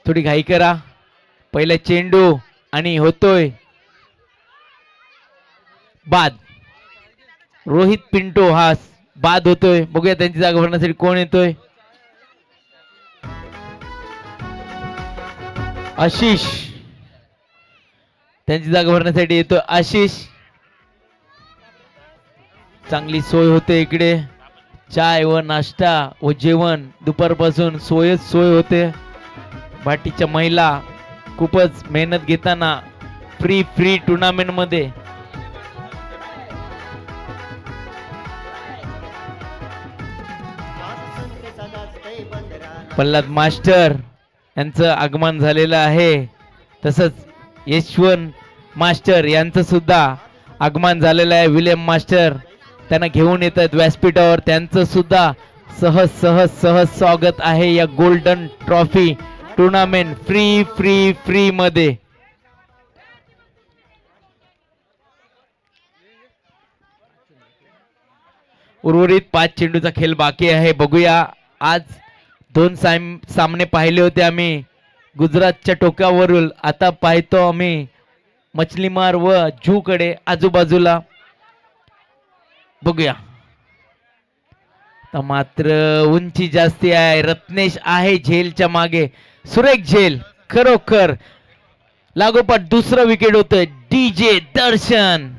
थोडी घाई करा. पहिला चेंडू आणि होतोय बाद. रोहित पिंटो हा बाद होतोय. बघूया त्यांची जागा भरण्यासाठी कोण येतोय. आशिष. त्यांची जागा भरण्यासाठी येतोय आशिष. चांगली सोय होते इकडे. चाय व नाश्ता व जेवण दुपारपासून सोयच सोय होते. भाटीच्या महिला खूपच मेहनत घेताना फ्री टुर्नामेंट मध्ये. प्रल्हाद मास्टर यांचं आगमन झालेलं आहे. तसंच यशवंत मास्टर यांचं सुद्धा आगमन झालेलं आहे. विलियम मास्टर त्यांना घेऊन येतात व्यासपीठावर. त्यांचं सुद्धा सहज स्वागत आहे या गोल्डन ट्रॉफी टुर्नामेंट फ्री मध्ये. उर्वरित 5 चेंडूचा खेळ बाकी आहे. बघूया आज 2 सामने पाहिले होते आम्ही गुजरातच्या टोकावरून. आता पाहतो आम्ही मछलीमार व जू कडे आजूबाजूला. बघूया. मात्र उंची जास्ती आहे. रत्नेश आहे झेलच्या मागे. सुरेख झेल खरोखर. लागोपाठ दुसरं विकेट होतं. डीजे दर्शन.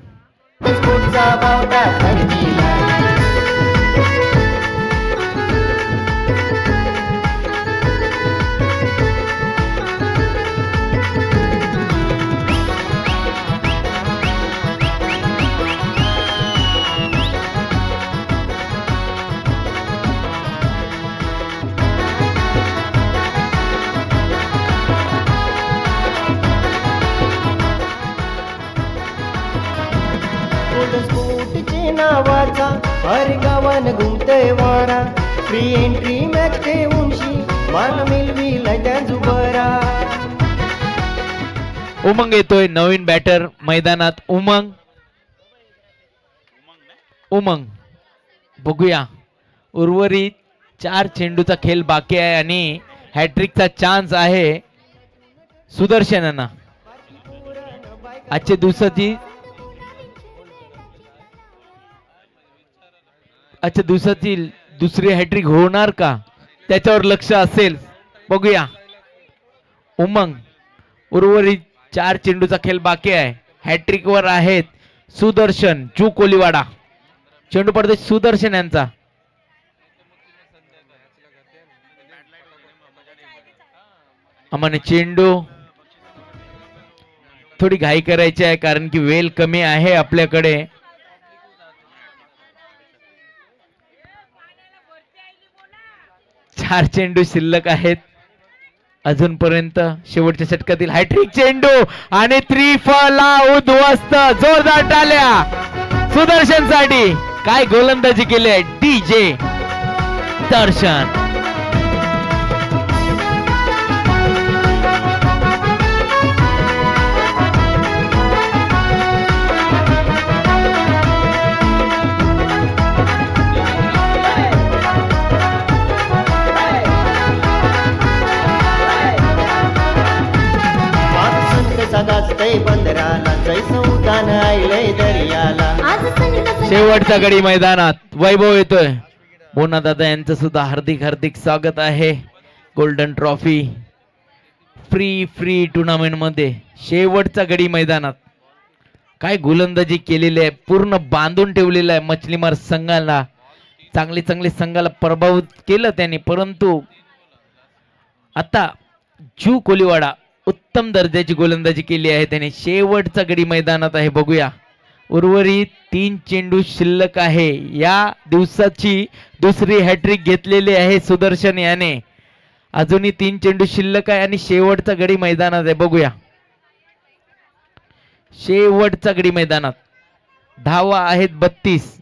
नावाचा हर गावान घुमतय वारा. फ्री एंट्री मॅच ते उंशी मान मिळविला त्या जुबरा. उमंग येतोय नवीन बॅटर मैदानात. उमंग बघूया. उर्वरित 4 चेंडूचा खेळ बाकी आहे आणि हॅट्रिकचा चान्स आहे सुदर्शनांना. आजच्या दिवसाची दुसरी हॅट्रिक होणार का त्याच्यावर लक्ष असेल. बघूया. उमंग. उर्वरित 4 चेंडूचा खेळ बाकी आहे. हॅट्रिक वर आहेत सुदर्शन जू कोलीवाडा. चेंडू पडतोय सुदर्शन यांचा. आम्हाला चेंडू थोडी घाई करायची आहे कारण की वेळ कमी आहे आपल्याकडे. चार चेंडू शिल्लक आहेत अजूनपर्यंत. शेवटच्या षटकातील हॅट्रिक चेंडू आणि त्रिफला उद्ध्वस्त. जोरदार टाळ्या सुदर्शन साठी. काय गोलंदाजी केली आहे डीजे दर्शन. बंदराला जैसं उतान आयलंय दर्याला. शेवटचा गडी मैदानात वैभव येतोय. बोना दादा यांचं सुद्धा हार्दिक हार्दिक स्वागत आहे. गोल्डन ट्रॉफी फ्री टुर्नामेंट मध्ये शेवटचा गडी मैदानात. काय गोलंदाजी केलेली आहे. पूर्ण बांधून ठेवलेलं आहे मछलीमार संघाला. चांगले संघाला पराभूत केलं त्यांनी. परंतु आता जू कोलीवाडा उत्तम दर्जाची गोलंदाजी केली आहे त्याने. शेवटचा गडी मैदानात आहे. बघूया उर्वरित 3 चेंडू शिल्लक आहे. या दिवसाची दुसरी हॅट्रिक घेतलेली आहे सुदर्शन याने. अजूनही 3 चेंडू शिल्लक आहे आणि शेवटचा गडी मैदानात आहे. बघूया शेवटचा गडी मैदानात. धावा आहेत 32.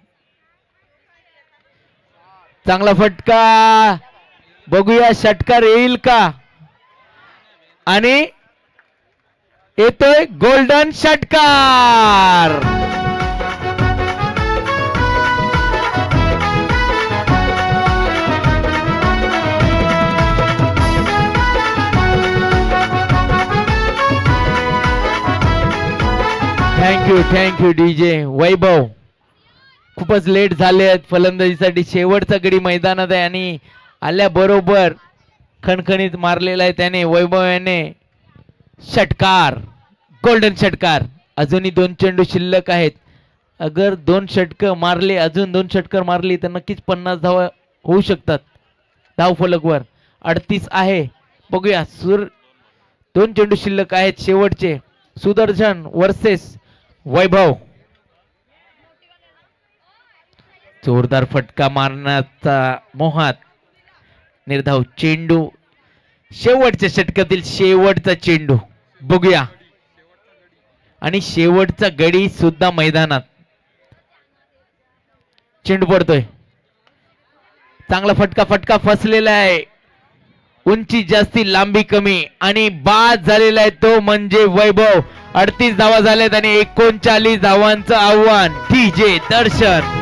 चांगला फटका. बघूया षटकार येईल का. आणि येतोय गोल्डन षटकार. थँक्यू डीजे वैभव. खूपच लेट झाले आहेत फलंदाजीसाठी. शेवटचा गडी मैदानात आहे आणि आल्याबरोबर खणखणीत मारलेला आहे त्याने वैभव याने षटकार. गोल्डन षटकार. अजूनही 2 चेंडू शिल्लक आहेत. अगर 2 षटकं मारले, अजून 2 षटकर मारली तर नक्कीच 50 धावा होऊ शकतात धाव फलकवर. 38 आहे. बघूया 2 चेंडू शिल्लक आहेत शेवटचे. सुदर्शन वर्सेस वैभव. जोरदार फटका मारण्याचा मोहात निर्धाव चेंडू. शेवटच्या षटकातील शेवटचा चेंडू. बघूया आणि शेवटचा गडी सुद्धा मैदानात. चेंडू पडतोय. चांगला फटका फसलेला आहे. उंची जास्ती लांबी कमी आणि बाद झालेला आहे तो म्हणजे वैभव. 38 धावा झाल्यात आणि 39 धावांचं आव्हान डीजे दर्शन.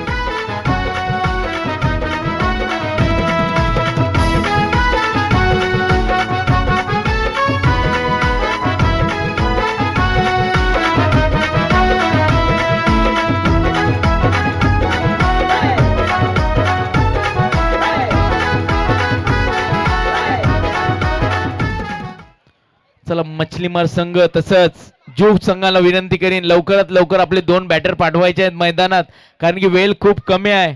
चला मछलीमार संघ तसंच जूब संघाला विनंती करीन लवकरात लवकर आपले 2 बॅटर पाठवायचे आहेत मैदानात कारण की वेळ खूप कमी आहे.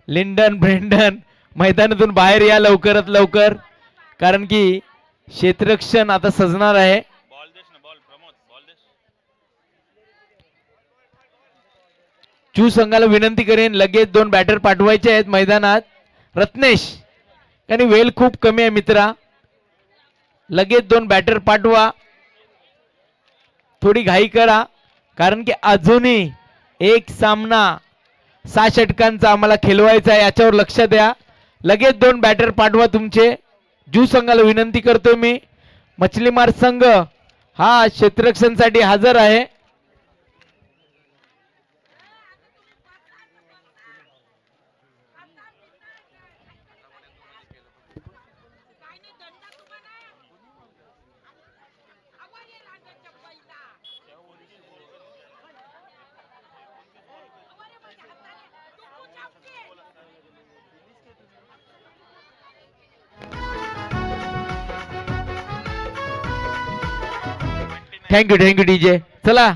लिंडन ब्रेंडन मैदानातून बाहेर या लवकरात लवकर कारण की क्षेत्ररक्षण आता सजणार आहे. जू संघाला विनंती करेन लगेच 2 बॅटर पाठवायचे आहेत मैदानात. रत्नेश आणि वेळ खूप कमी आहे मित्रा. लगेच 2 बॅटर पाठवा. थोडी घाई करा कारण की अजूनही एक सामना 6 षटकांचा आम्हाला खेळवायचा आहे. याच्यावर लक्ष द्या. लगेच 2 बॅटर पाठवा तुमचे. जू संघाला विनंती करतोय मी. मछलीमार संघ हा क्षेत्ररक्षणसाठी हजर आहे. Thank you DJ. चला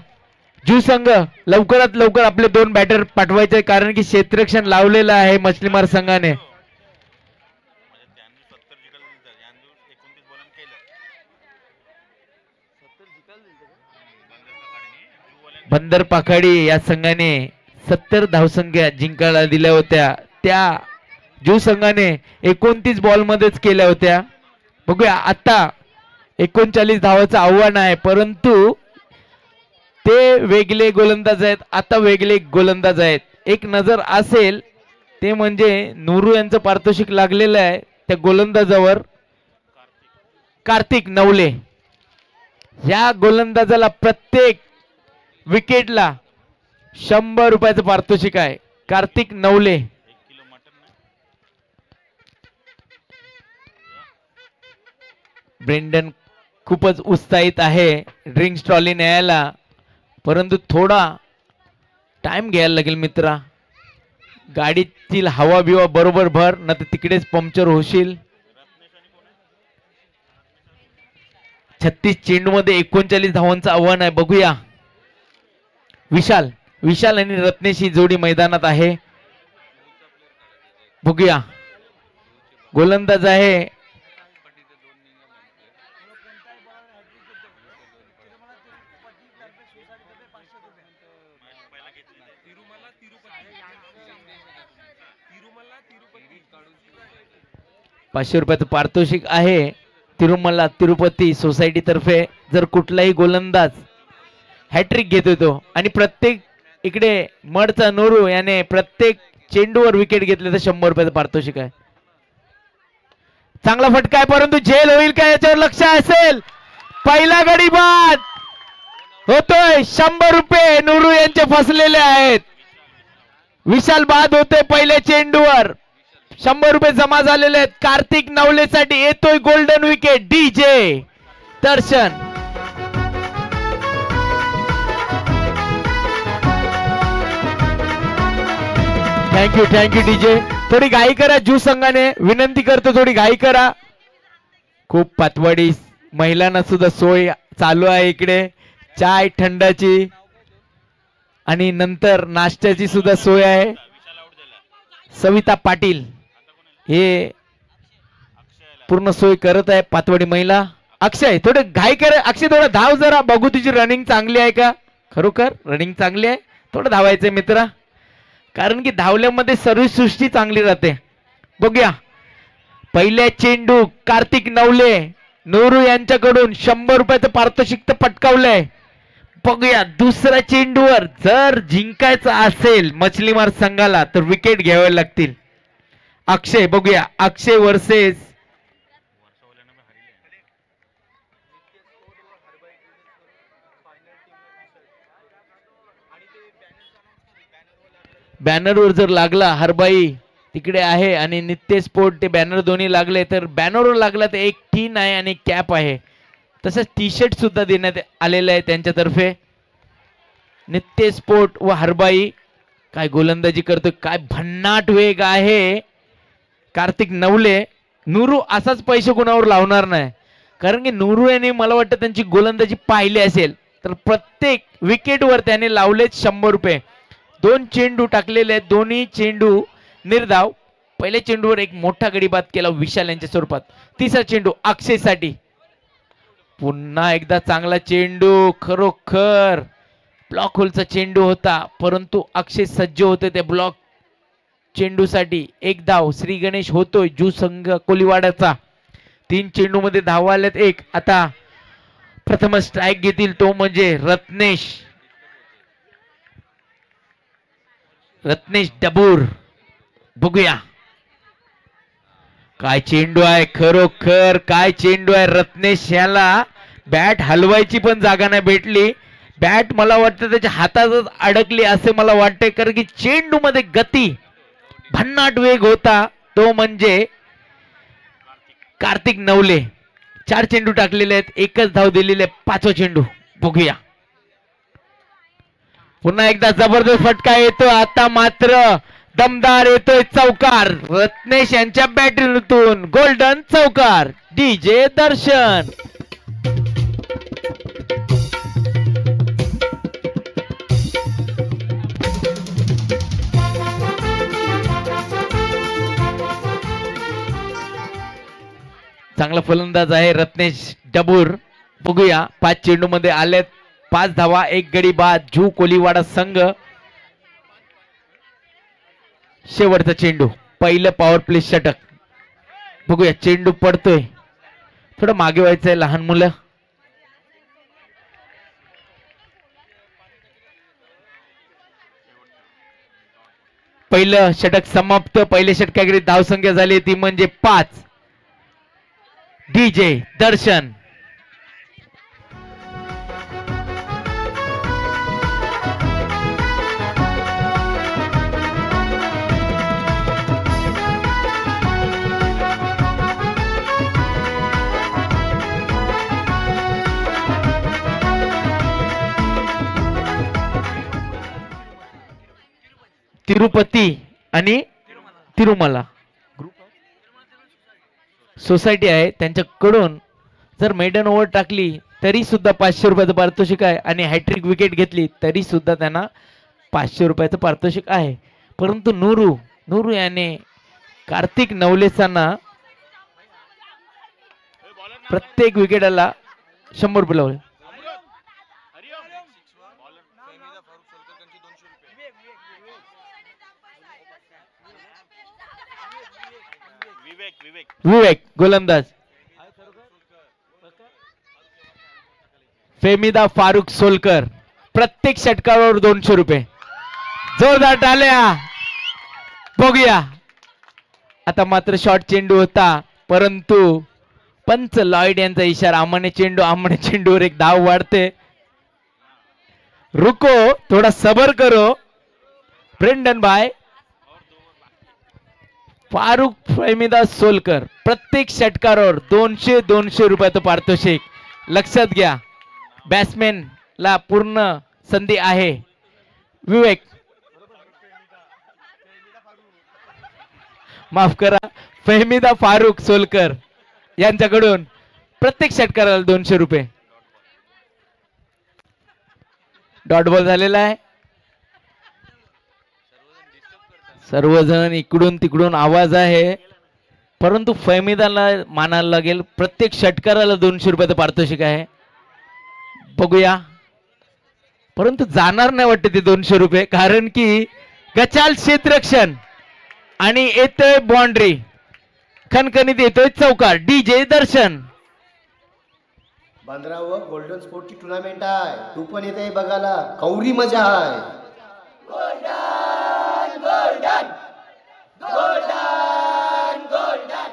जू संघ लवकरात लवकर आपले 2 बॅटर पाठवायचे कारण की क्षेत्ररक्षण लावलेलं आहे मछलीमार संघाने. बंदर पाखाडी या संघाने 70 धावसंख्या जिंकायला दिल्या होत्या, त्या जो संघाने 29 बॉल मध्येच केल्या होत्या. बघूया आता 39 धावाचं आव्हान आहे, परंतु ते वेगळे गोलंदाज आहेत, आता वेगळे गोलंदाज आहेत. एक नजर असेल ते म्हणजे नुरू यांचं पारितोषिक लागलेलं आहे त्या गोलंदाजावर, कार्तिक नवले. या गोलंदाजाला प्रत्येक विकेटला 100 रुपयाचं पारितोषिक आहे. कार्तिक नवले. ब्रेंडन खूपच उत्साहित आहे ड्रिंक्स ट्रॉली न्यायला, परंतु थोडा टाइम घ्यायला लागेल मित्रा. गाडीतील हवा बिवा बरोबर भर, ना तर तिकडेच पंक्चर होशील. 36 चेंडू मध्ये 39 धावांचं आव्हान आहे. बघूया विशाल आणि रत्नेश ही जोडी मैदानात आहे. बघूया गोलंदाज आहे ₹500 पारितोषिक आहे तिरुमला तिरुपती सोसायटी तर्फे. जर कुठलाही गोलंदाज हॅट्रिक घेत होतो आणि प्रत्येक इकडे मडचा नोरू याने प्रत्येक चेंडूवर विकेट घेतले तर ₹100 पारितोषिक आहे. चांगला फटका आहे, परंतु झेल होईल का याच्यावर लक्ष असेल. पहिला गडी बाद होतोय. ₹100 नूरू यांचे फसलेले आहेत. विशाल बाद होते पहिल्या चेंडूवर. ₹100 जमा झालेले आहेत. कार्तिक नवलेसाठी येतोय golden wicket. DJ Darshan. Thank you DJ. थोडी घाई करा, जू संघाने विनंती करतो थोडी घाई करा. खूप पातवाडी महिलांना सुद्धा सोय चालू आहे इकडे, चाय थंडाची आणि नंतर नाश्त्याची सुद्धा सोय आहे. सविता पाटील हे पूर्ण सोय करत आहे. पातवाडी महिला. अक्षय थोडे घाई कर, अक्षय थोडं धाव जरा, बघू तुझी रनिंग चांगली आहे का. खरोखर रनिंग चांगली आहे, थोडं धावायचंय मित्रा, कारण की धावल्यामध्ये सर्वसृष्टी चांगली राहते. बघूया पहिल्या चेंडू कार्तिक नवले नोरू यांच्याकडून ₹100 पारितोषिक तर पटकावलंय. बघूया दुसऱ्या चेंडूवर जर जिंकायचं असेल मछलीमार संघाला तर विकेट घ्यावे लागतील. अक्षय. बघूया अक्षय वर्सेस बॅनरवर जर लागला, हरबाई तिकडे आहे आणि नित्य स्पोर्ट ते बॅनर दोन्ही लागले, तर बॅनरवर लागला तर एक टीन आहे आणि कॅप आहे. तसंच टी शर्ट सुद्धा देण्यात आलेलं आहे त्यांच्यातर्फे. नित्य स्पोर्ट व हरबाई. काय गोलंदाजी करतोय, काय भन्नाट वेग आहे कार्तिक नवले. नूरू असाच पैसे कुणावर लावणार नाही, कारण की नूरू याने मला वाटतं त्यांची गोलंदाजी पाहिली असेल तर प्रत्येक विकेटवर त्याने लावलेच ₹100. 2 चेंडू टाकलेले आहेत, दोन्ही चेंडू निर्धाव. पहिल्या चेंडूवर एक मोठा गडी बाद केला विशाल यांच्या स्वरूपात. तिसरा चेंडू अक्षयसाठी. पुन्हा एकदा चांगला चेंडू. खरोखर ब्लॉक होलचा चेंडू होता, परंतु अक्षय सज्ज होते त्या ब्लॉक चेंडूसाठी. एक धाव श्री गणेश होतोय जू संघ कोलीवाड्याचा. 3 चेंडू मध्ये धावा आल्यात एक. आता प्रथम स्ट्राईक घेतील तो म्हणजे रत्नेश डबूर. बघूया काय चेंडू आहे, खरोखर काय चेंडू आहे. रत्नेश याला बॅट हलवायची पण जागा नाही भेटली. बॅट मला वाटतं त्याच्या हातातच अडकली असे मला वाटते, कारण की चेंडू मध्ये गती भन्नाट वेग होता तो म्हणजे कार्तिक नवले. 4 चेंडू टाकलेले आहेत, एकच धाव दिलेली आहे. 5वा चेंडू. बघूया पुन्हा एकदा जबरदस्त फटका येतो. आता मात्र दमदार येतोय चौकार. रत्नेश यांच्या बॅटरीतून गोल्डन चौकार. डीजे दर्शन. चांगला फलंदाज आहे रत्नेश डबूर. बघूया 5 चेंडू मध्ये आलेत 5 धावा, 1 गडी बाद. झू कोलीवाडा संघ. शेवटचा चेंडू, पहिलं पॉवर प्ले षटक. बघूया चेंडू पडतोय, थोडं मागे व्हायचंय लहान मुलं. पहिलं षटक समाप्त. पहिल्या षटकाकडे धावसंख्या झाली ती म्हणजे 5. डीजे दर्शन. तिरुपती आणि तिरुमला सोसायटी आहे, त्यांच्याकडून जर मेडन ओव्हर टाकली तरी सुद्धा 500 रुपयाचं पारितोषिक आहे आणि हॅट्रिक विकेट घेतली तरी सुद्धा त्यांना 500 रुपयाचं पारितोषिक आहे. परंतु नूरू याने कार्तिक नवलेसांना प्रत्येक विकेटाला 100 रुपये लावले. विवेक गोलंदाज. फेमिदा फारुख सोलकर. प्रत्येक षटकावर 200 रुपये. जोरदार टाळ्या. बघूया आता मात्र शॉर्ट चेंडू होता, परंतु पंच लॉइड यांचा इशारा. आमने चेंडूवर एक धाव वाढते. रुको, थोडा सबर करो ब्रेंडन भाई. फारुख फेमिदा सोलकर. प्रत्येक षटकावर 200 रुपयाचं पारितोषिक. लक्षात घ्या, बॅट्समॅन ला पूर्ण संधी आहे. विवेक, माफ करा, फेमिदा फारुख सोलकर यांच्याकडून प्रत्येक षटकाराला 200 रुपये. डॉट बॉल झालेला आहे. सर्वजण इकडून तिकडून आवाज आहे, परंतु फेमिदाला मानायला लागेल. प्रत्येक षटकाराला 200 रुपयाचं पारितोषिक आहे. बघूया, परंतु जाणार नाही वाटते ते 200 रुपये, कारण की गचाल क्षेत्ररक्षण आणि येतोय बाउंड्री. खणखणीत येतोय चौकार. डीजे दर्शन. 15व गोल्डन स्पोर्टची टुर्नामेंट आहे. तू पण येते बघायला, कौरी मजा आहे. Golden golden golden golden.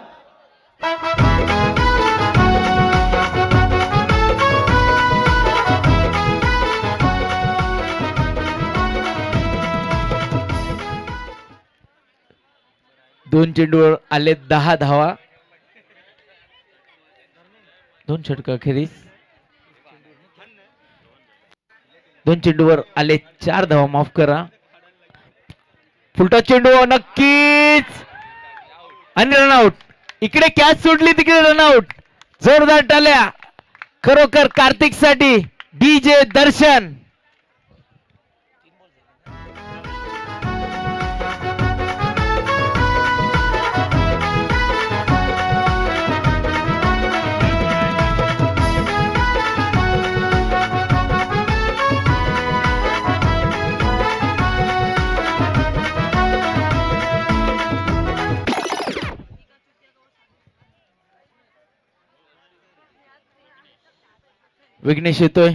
दोन चेंडूवर आले 10 धावा. 2 षटकाखेरीज 2 चेंडूवर आले 4 धावा. माफ करा, फुलटा चेंडू नक्कीच आणि रनआउट. इकडे कॅच सुटली, तिकडे रनआउट. जोरदार टाळ्या खरोखर कार्तिक साठी. डीजे दर्शन. विघ्नेश येतोय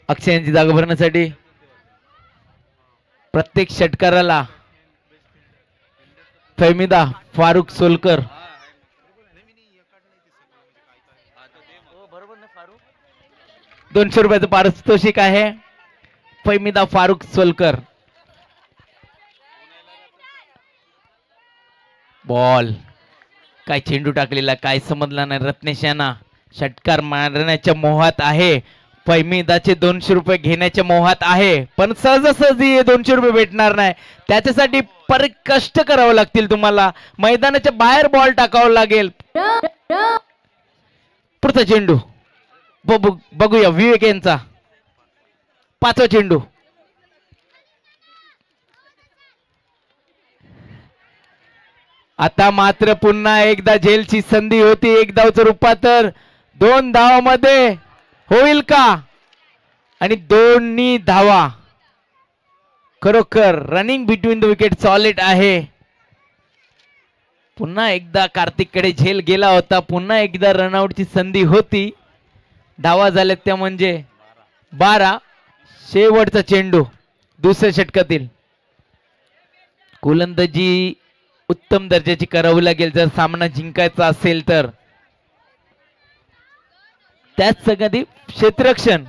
अक्षय यांची जागा भरण्यासाठी. प्रत्येक षटकाराला फेमिदा फारुख सोलकर 200 रुपयाचं पारितोषिक आहे. फेमिदा फारुख सोलकर. बॉल काय चेंडू टाकलेला काय समजला नाही. रत्नेश यांना षटकार मारण्याच्या मोहात आहे. फेमिदाचे 200 रुपये घेण्याच्या मोहात आहे, पण सहजासहजी 200 रुपये भेटणार नाही. त्याच्यासाठी पर कष्ट करावं लागतील तुम्हाला. मैदानाच्या बाहेर बॉल टाकावं लागेल. पुढचा चेंडू बघूया. विवेक यांचा 5वा चेंडू. आता मात्र पुन्हा एकदा झेलची संधी होती. 1 धावचं रूपांतर 2 धावांमध्ये होईल का? आणि दोन्ही धावा खरोखर running between the wicket solid आहे. पुन्हा एकदा कार्तिककडे झेल गेला होता, पुन्हा एकदा रनआउटची संधी होती. धावा झाल्यात त्या म्हणजे 12. शेवटचा चेंडू दुसऱ्या षटकातील. गोलंदाजी उत्तम दर्जाची करावी लागेल जर सामना जिंकायचा असेल तर. त्याच संगती क्षेत्ररक्षण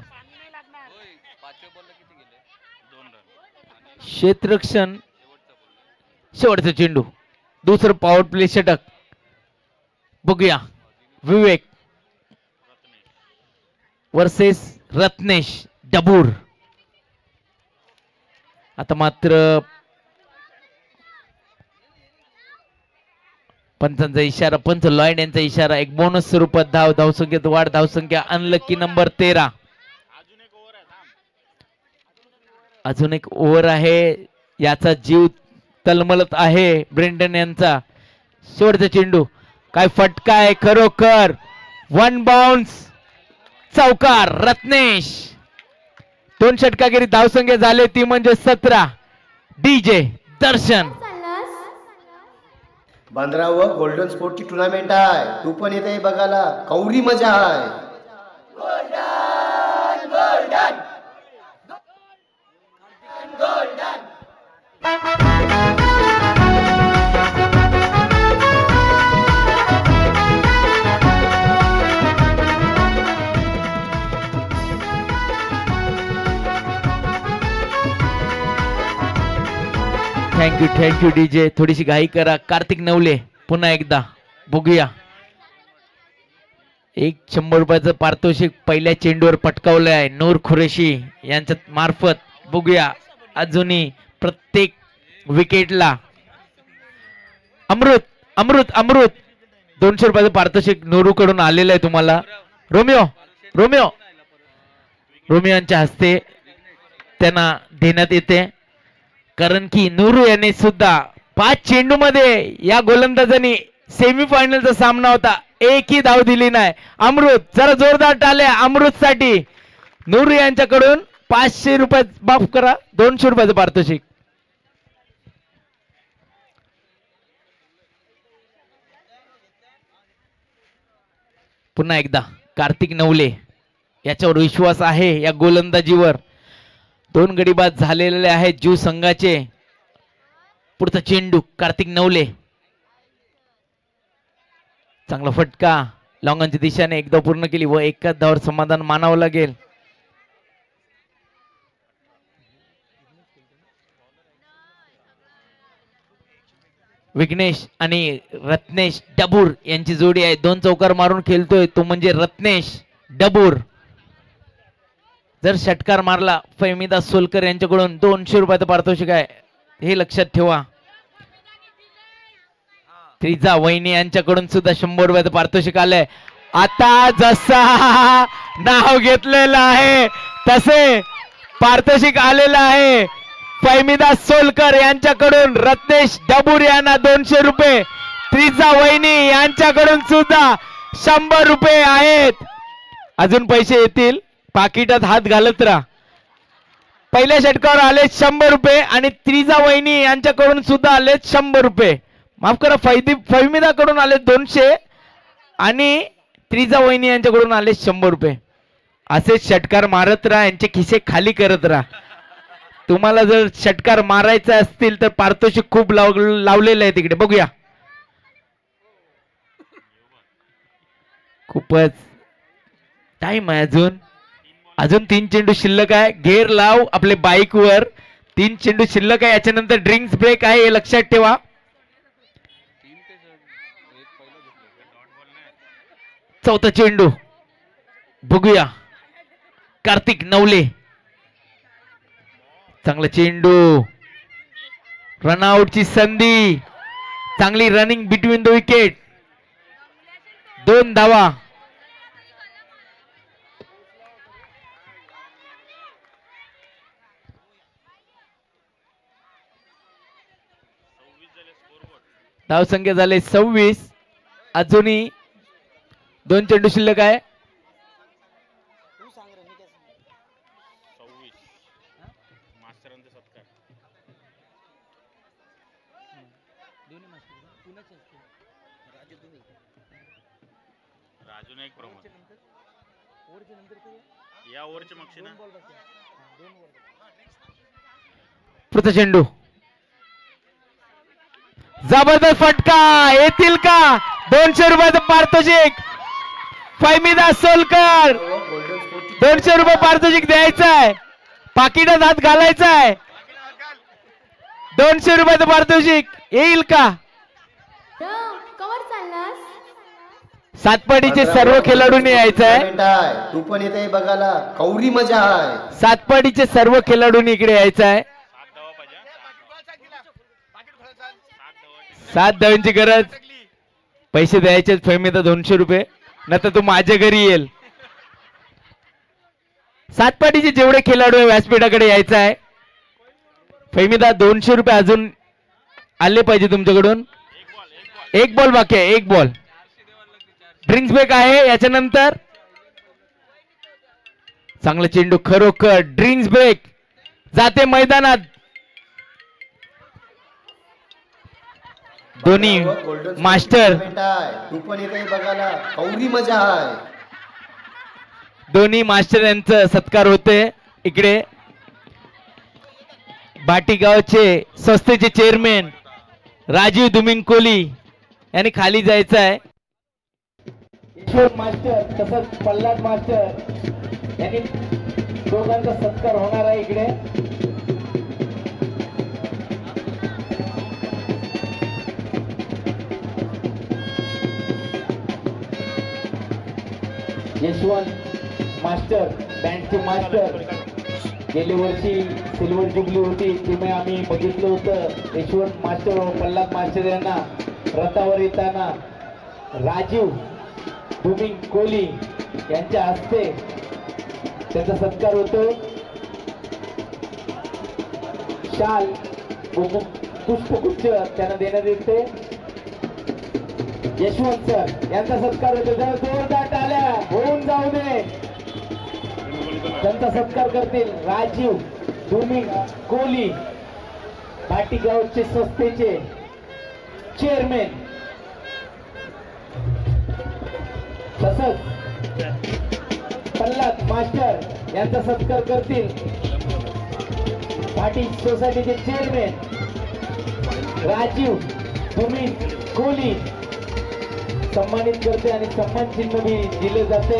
क्षेत्ररक्षण शेवटचा चेंडू दुसरं पॉवर प्ले षटक. बघूया विवेक वर्सेस रत्नेश डबूर. आता मात्र पंचांचा इशारा, पंच लॉयड यांचा इशारा. एक बोनस स्वरूपात धावसंख्येत वाढ. धावसंख्या अनलकी नंबर 13. अजून एक ओव्हर आहे. याचा जीव तलमलत आहे ब्रेंडन यांचा. शेवटचा चेंडू काय फटका आहे खरोखर. 1 बाउन्स चौकार रत्नेश. 2 षटकागिरी धावसंख्या झाले ती म्हणजे 17. डीजे दर्शन 15वं गोल्डन स्पोर्टची टुर्नामेंट आहे. तू पण येते बघायला, कौरी मजा आहे. Thank you DJ. थोडीशी घाई करा. कार्तिक नवले पुन्हा एकदा बघूया. 100 रुपयाचं पारितोषिक पहिल्या चेंडूवर पटकावलं आहे नूर खुरेशी यांच्या मार्फत. बघूया अजूनही प्रत्येक विकेटला अमृत अमृत अमृत 200 रुपयाचं पारितोषिक नूरू कडून आलेलं आहे तुम्हाला. रोमिओ रोमिओ रोमिओ यांच्या हस्ते त्यांना देण्यात येते. कारण की नूरू याने सुद्धा 5 चेंडू मध्ये या गोलंदाजांनी सेमीफायनलचा सामना होता, एकही धाव दिली नाही. अमृत जरा जोरदार टाळ्या अमृत साठी. नूरू यांच्याकडून 500 रुपये माफ करा 200 रुपयाचं पारितोषिक. पुन्हा एकदा कार्तिक नवले याच्यावर विश्वास आहे या गोलंदाजीवर. 2 गडी बाद झालेले आहेत जीव संघाचे. पुढचा चेंडू कार्तिक नवले. चांगला फटका लॉंगॉनच्या दिशेने. एकदा पूर्ण केली व एकाच धावावर समाधान मानावं लागेल. विघ्नेश आणि रत्नेश डबूर यांची जोडी आहे. 2 चौकार मारून खेळतोय तो म्हणजे रत्नेश डबूर. जर षटकार मारला फैमिदा सोलकर यांच्याकडून 200 रुपयाचं पारितोषिक आहे, हे लक्षात ठेवा. त्रिजा वहिनी यांच्याकडून सुद्धा 100 रुपयाचं पारितोषिक आलंय. आता जसा नाव घेतलेलं आहे तसे पारितोषिक आलेलं आहे. फैमिदा सोलकर यांच्याकडून रत्नेश डबूर यांना 200 रुपये. त्रिजा वहिनी यांच्याकडून सुद्धा 100 रुपये आहेत. अजून पैसे येतील, पाकिटात हात घालत राहा. पहिल्या षटकावर आले 100 रुपये आणि त्रिजा वहिनी यांच्याकडून सुद्धा आले 100 रुपये. माफ करा फैमिदा कडून आले 200 आणि त्रिजा वहिनी यांच्याकडून आले 100 रुपये. असे षटकार मारत राहा, यांचे खिसे खाली करत राहा. तुम्हाला जर षटकार मारायचे असतील तर पारितोषिक खूप लावलेलं आहे तिकडे. बघूया खूपच टाइम आहे अजून 3 चेंडू शिल्लक आहे. घेर लाव आपले बाईक वर. 3 चेंडू शिल्लक आहे. याच्यानंतर ड्रिंक्स ब्रेक आहे, हे लक्षात ठेवा. चौथा चेंडू बघूया कार्तिक नवले. चांगला चेंडू. रनआउटची संधी. चांगली रनिंग बिटवीन द विकेट. 2 धावा. धावसंख्या झाले 26. अजूनही 2 चेंडू शिल्लक आहे. अजून एक प्रमोद या ओव्हरचे मागचे ना पुढचा चेंडू जबरदस्त फटका येतील का 200 रुपयाचं पारितोषिक फैमिदा सोलकर 200 रुपये पारितोषिक द्यायचं आहे पाकिटात हात घालायचा आहे 200 रुपयाचं पारितोषिक येईल का कवर चाललास सातपाडीचे सर्व खेळाडूंनी यायचं आहे तू पण येते बघायला कौरी मजा आहे सातपाडीचे सर्व खेळाडूंनी इकडे यायचं आहे 7 धावांची गरज पैसे द्यायचे फैमिदा 200 रुपये नंतर तू माझ्या घरी येईल सातपाडीचे जेवढे खेळाडू आहे व्यासपीठाकडे यायचं आहे फैमिदा 200 रुपये अजून आले पाहिजे तुमच्याकडून एक बॉल बाकी आहे एक बॉल ड्रिंक्स ब्रेक आहे याच्यानंतर चांगला चेंडू खरोखर ड्रिंक्स ब्रेक जाते मैदानात दोन्ही मास्टर तू पण येते बघायला कौरी मजा आहे दोन्ही मास्टर यांचं सत्कार होते इकडे भाटीगावचे संस्थेचे चेअरमॅन राजीव दुमिंग कोली यांनी खाली जायचं आहे ईश्वर मास्टर तसंच पल्लाद मास्टर यांनी दोघांचा सत्कार होणार आहे इकडे यशवंत मास्टर बँडचे मास्टर गेल्या वर्षी सिल्वर जुबली होती तेव्हा आम्ही बघितलं होतं यशवंत मास्टर व पल्लाद मास्टर यांना रथावर येताना राजीव दुमिंग कोहली यांच्या हस्ते त्यांचा सत्कार होतो शाल व पुष्पगुच्छ त्यांना देण्यात येते यशवंत सर यांचा सत्कार होतो जर जोरदार टाळ्या होऊन जाऊ दे त्यांचा सत्कार करतील राजीव दुमिंग कोहली भाटीगावचे संस्थेचे चेअरमॅन तसंच पल्लाद मास्टर यांचा सत्कार करतील भाटी सोसायटीचे चेअरमॅन राजीव दुमिंग कोहली सन्मानित करते आणि सन्मान चिन्ह भी दिले जाते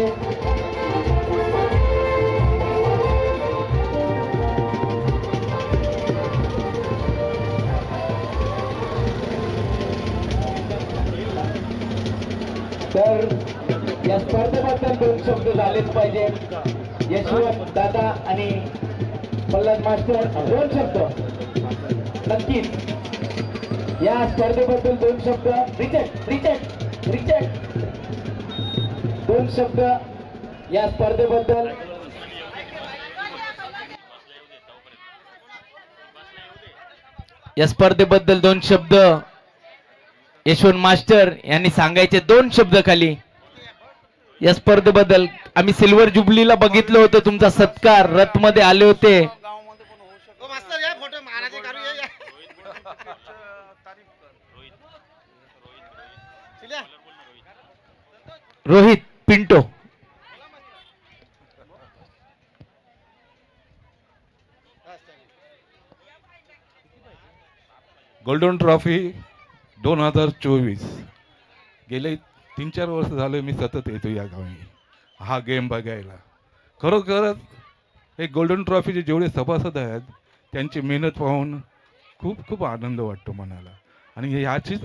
तर या स्पर्धेबद्दल 2 शब्द झालेच पाहिजे यशवंत दादा आणि पल्लाद मास्टर 2 शब्द नक्कीच या स्पर्धेबद्दल 2 शब्द रिचेक्ट 2 शब्द या स्पर्धेबद्दल या स्पर्धेबद्दल 2 शब्द यशवंत मास्टर यांनी सांगायचे 2 शब्द खाली या स्पर्धेबद्दल आम्ही सिल्वर जुबलीला बघितलं होतं तुमचा सत्कार रथ मध्ये आले होते रोहित पिंटो गोल्डन ट्रॉफी 2024 गेले 3-4 वर्ष झाले मी सतत येतो या गावी हा गेम बघायला खरोखरच हे गोल्डन ट्रॉफीचे जेवढे सभासद आहेत त्यांची मेहनत पाहून खूप खूप आनंद वाटतो मनाला आणि ह्याचीच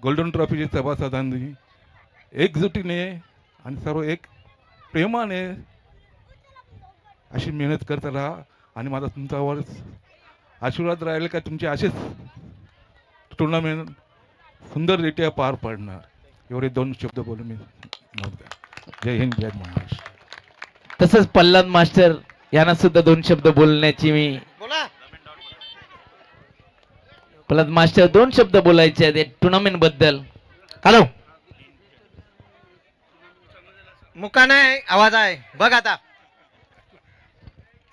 गोल्डन ट्रॉफीचे सभासदांनी एकजुटीने आणि सर्व एक प्रेमाने अशी मेहनत करत राहा आणि माझा तुमच्यावर आशीर्वाद राहील का तुमचे असेच टुर्नामेंट सुंदररित्या पार पडणार एवढे 2 शब्द बोलून मी जय हिंद जय महाराष्ट्र तसंच पल्लाद मास्टर यांना सुद्धा 2 शब्द बोलण्याची मी पल्लाद मास्टर 2 शब्द बोलायचे आहेत टुर्नामेंट बद्दल हॅलो मुका नाही आवाज आहे बघ आता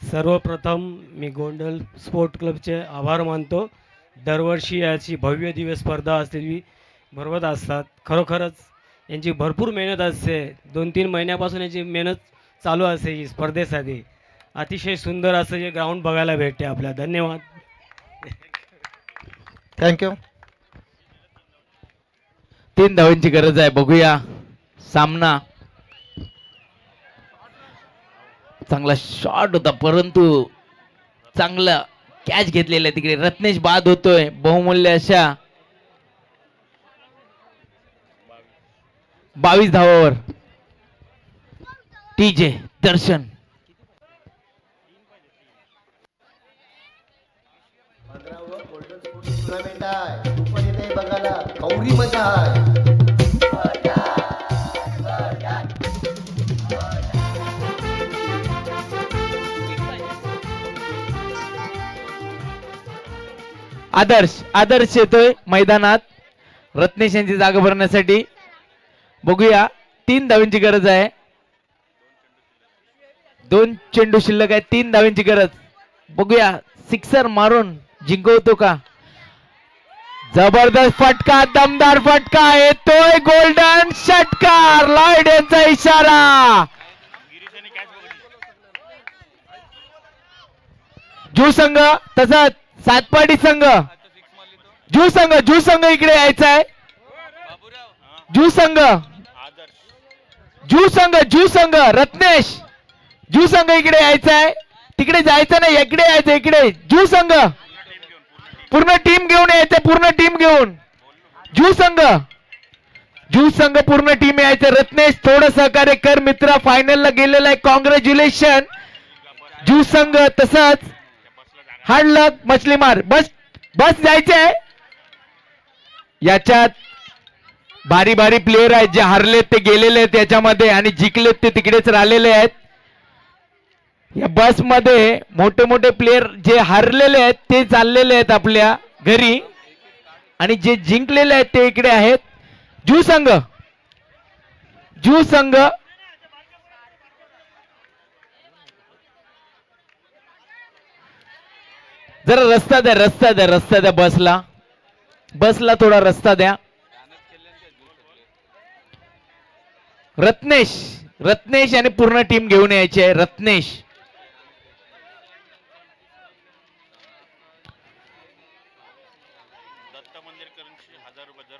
सर्वप्रथम मी गोंडल स्पोर्ट क्लबचे आभार मानतो दरवर्षी याची भव्य दिव्य स्पर्धा असलेली भरवत असतात खरोखरच यांची भरपूर मेहनत असते. 2-3 महिन्यापासून यांची मेहनत चालू असते ही स्पर्धेसाठी. अतिशय सुंदर असं हे ग्राउंड बघायला भेटते आपल्याला. धन्यवाद. थँक्यू. 3 धावांची गरज आहे. बघूया सामना. चांगला शॉट होता परंतु चांगला कॅच घेतलेला आहे. तिकडे रत्नेश बाद होतोय बहुमूल्य अशा 22 धावावर. टीजे दर्शन. टुर्नामेंट आहे. तू पण इथे बघायला कौरी मजा आहे. आदर्श येतोय मैदानात रत्नेश यांची जागा भरण्यासाठी. बघूया 3 धावांची गरज आहे. 2 चेंडू शिल्लक आहे. 3 धावांची गरज. बघूया सिक्सर मारून जिंकवतो का. जबरदस्त फटका, दमदार फटका येतोय. गोल्डन षटकार. लॉयड यांचा इशारा. जू संघ तसंच सातपाडी संघ. जू संघ इकडे यायचा आहे. जू संघ रत्नेश. जू संघ इकडे यायचा आहे. तिकडे जायचं नाही, इकडे यायचं. इकडे जू संघ पूर्ण टीम घेऊन यायचं. पूर्ण टीम घेऊन जू संघ पूर्ण टीम यायचं. रत्नेश थोडं सहकार्य कर मित्रा. फायनलला गेलेला आहे. कॉंग्रॅच्युलेशन जू संघ. तसंच हार्ड लक मछलीमार. बस जायचे. याच्यात भारी प्लेयर आहेत. जे हारलेत ते गेलेले आहेत याच्यामध्ये आणि जिंकलेत ते तिकडेच राहिलेले आहेत. या बस मध्ये मोठे प्लेयर जे हारलेले आहेत ते चाललेले आहेत आपल्या घरी आणि जे जिंकलेले आहेत ते इकडे आहेत. जू संघ जरा रस्ता द्या बसला थोडा रस्ता द्या. रत्नेश आणि पूर्ण टीम घेऊन यायची आहे. रत्नेश दत्त मंदिरकरांची 1000 रुपये जर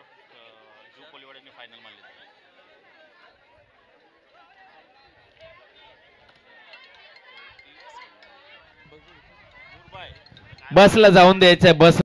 जू कोलीवाड्यांनी फायनल मानले. बसला जाऊन द्यायचंय. बस